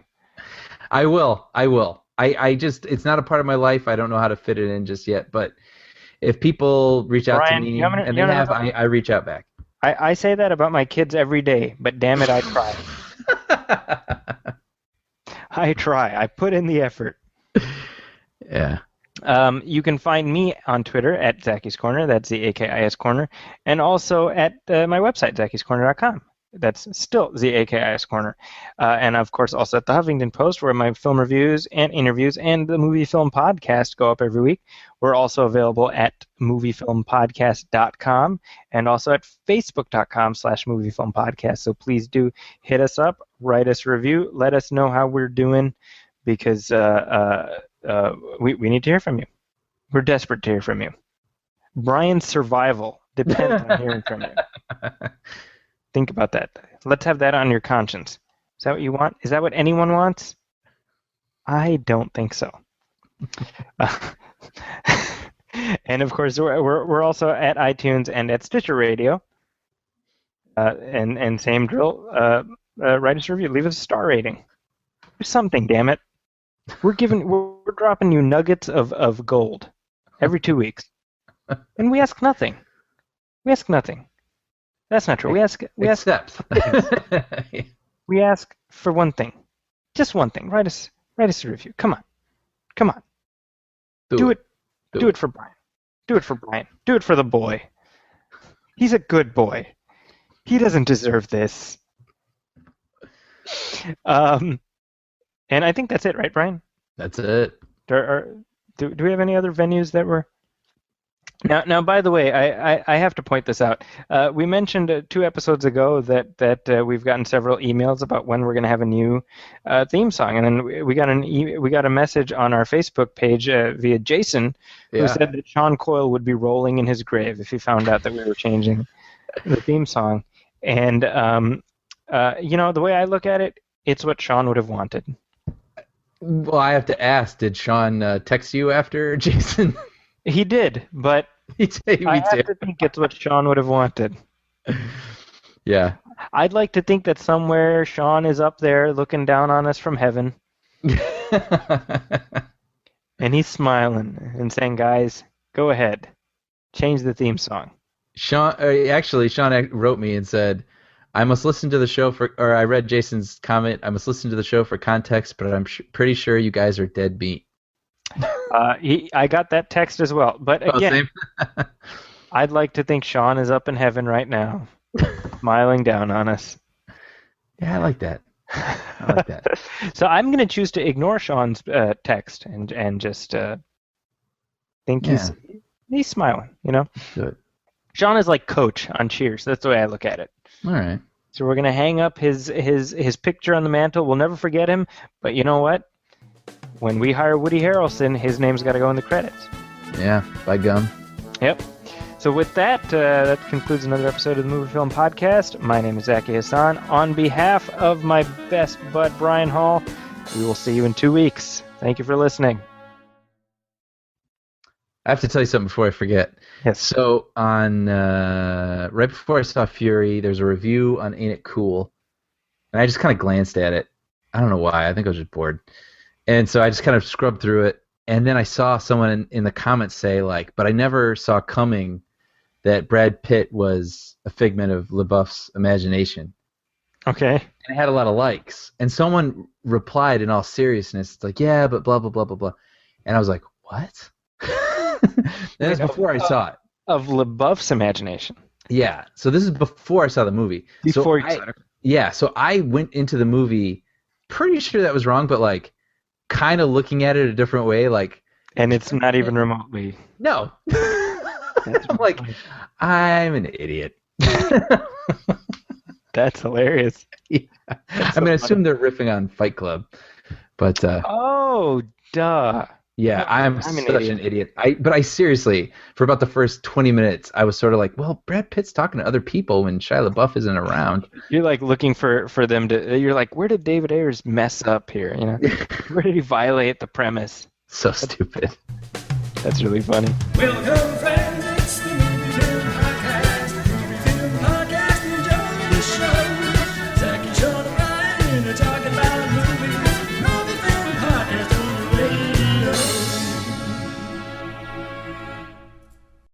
I will. I just, it's not a part of my life. I don't know how to fit it in just yet, but if people reach out to me, I reach out back. I say that about my kids every day, but damn it, I try. I try. I put in the effort. Yeah. You can find me on Twitter at Zaki's Corner. That's ZAKIS Corner. And also at my website, zakiscorner.com. That's still ZAKIS Corner. And, of course, also at the Huffington Post, where my film reviews and interviews and the Movie Film Podcast go up every week. We're also available at moviefilmpodcast.com and also at facebook.com/moviefilmpodcast. So please do hit us up, write us a review, let us know how we're doing, because we need to hear from you. We're desperate to hear from you. Brian's survival depends on hearing from you. Think about that. Let's have that on your conscience. Is that what you want? Is that what anyone wants? I don't think so. And of course, we're also at iTunes and at Stitcher Radio. And same drill. Write us a review. Leave us a star rating. Do something, damn it. We're dropping you nuggets of gold every 2 weeks, and we ask nothing. That's not true. We ask steps. We ask for one thing, just one thing. Write us a review. Come on. Do it. Do it for Brian. Do it for Brian. Do it for the boy. He's a good boy. He doesn't deserve this. And I think that's it, right, Brian? That's it. Do we have any other venues that were... Now, by the way, I have to point this out. We mentioned 2 episodes ago that we've gotten several emails about when we're going to have a new theme song, and then we got a message on our Facebook page via Jason, who said that Sean Coyle would be rolling in his grave if he found out that we were changing the theme song. And the way I look at it, it's what Sean would have wanted. Well, I have to ask, did Sean text you after Jason? He did, but I have to think it's what Sean would have wanted. Yeah. I'd like to think that somewhere Sean is up there looking down on us from heaven. And he's smiling and saying, guys, go ahead. Change the theme song. Sean wrote me and said, I must listen to the show or I read Jason's comment, I must listen to the show for context, but I'm pretty sure you guys are dead meat. I got that text as well. But again, I'd like to think Sean is up in heaven right now, smiling down on us. Yeah, I like that. So I'm going to choose to ignore Sean's text and just think he's smiling, you know? Good. Sean is like Coach on Cheers. That's the way I look at it. All right. So we're going to hang up his picture on the mantle. We'll never forget him. But you know what? When we hire Woody Harrelson, his name's got to go in the credits. Yeah, by gum. Yep. So with that, that concludes another episode of the Movie Film Podcast. My name is Zaki Hassan. On behalf of my best bud, Brian Hall, we will see you in 2 weeks. Thank you for listening. I have to tell you something before I forget. Yes. So on right before I saw Fury, there's a review on Ain't It Cool, and I just kind of glanced at it. I don't know why. I think I was just bored, and so I just kind of scrubbed through it, and then I saw someone in the comments say like, "But I never saw coming that Brad Pitt was a figment of LaBeouf's imagination." Okay. And it had a lot of likes, and someone replied in all seriousness, it's like, "Yeah, but blah blah blah blah blah," and I was like, "What?" That was before I saw it. Of LaBeouf's imagination. Yeah, so this is before I saw the movie. Before so you saw it. Yeah, so I went into the movie pretty sure that was wrong, but like kind of looking at it a different way, like. And it's not even remotely. No. I'm like, I'm an idiot. That's hilarious. Yeah. I mean, I assume they're riffing on Fight Club, but. Oh, duh. Yeah, I'm such an idiot. But I seriously, for about the first 20 minutes, I was sort of like, well, Brad Pitt's talking to other people when Shia LaBeouf isn't around. You're like looking for them to. You're like, where did David Ayers mess up here? You know, where did he violate the premise? So stupid. That's really funny. Welcome, friends.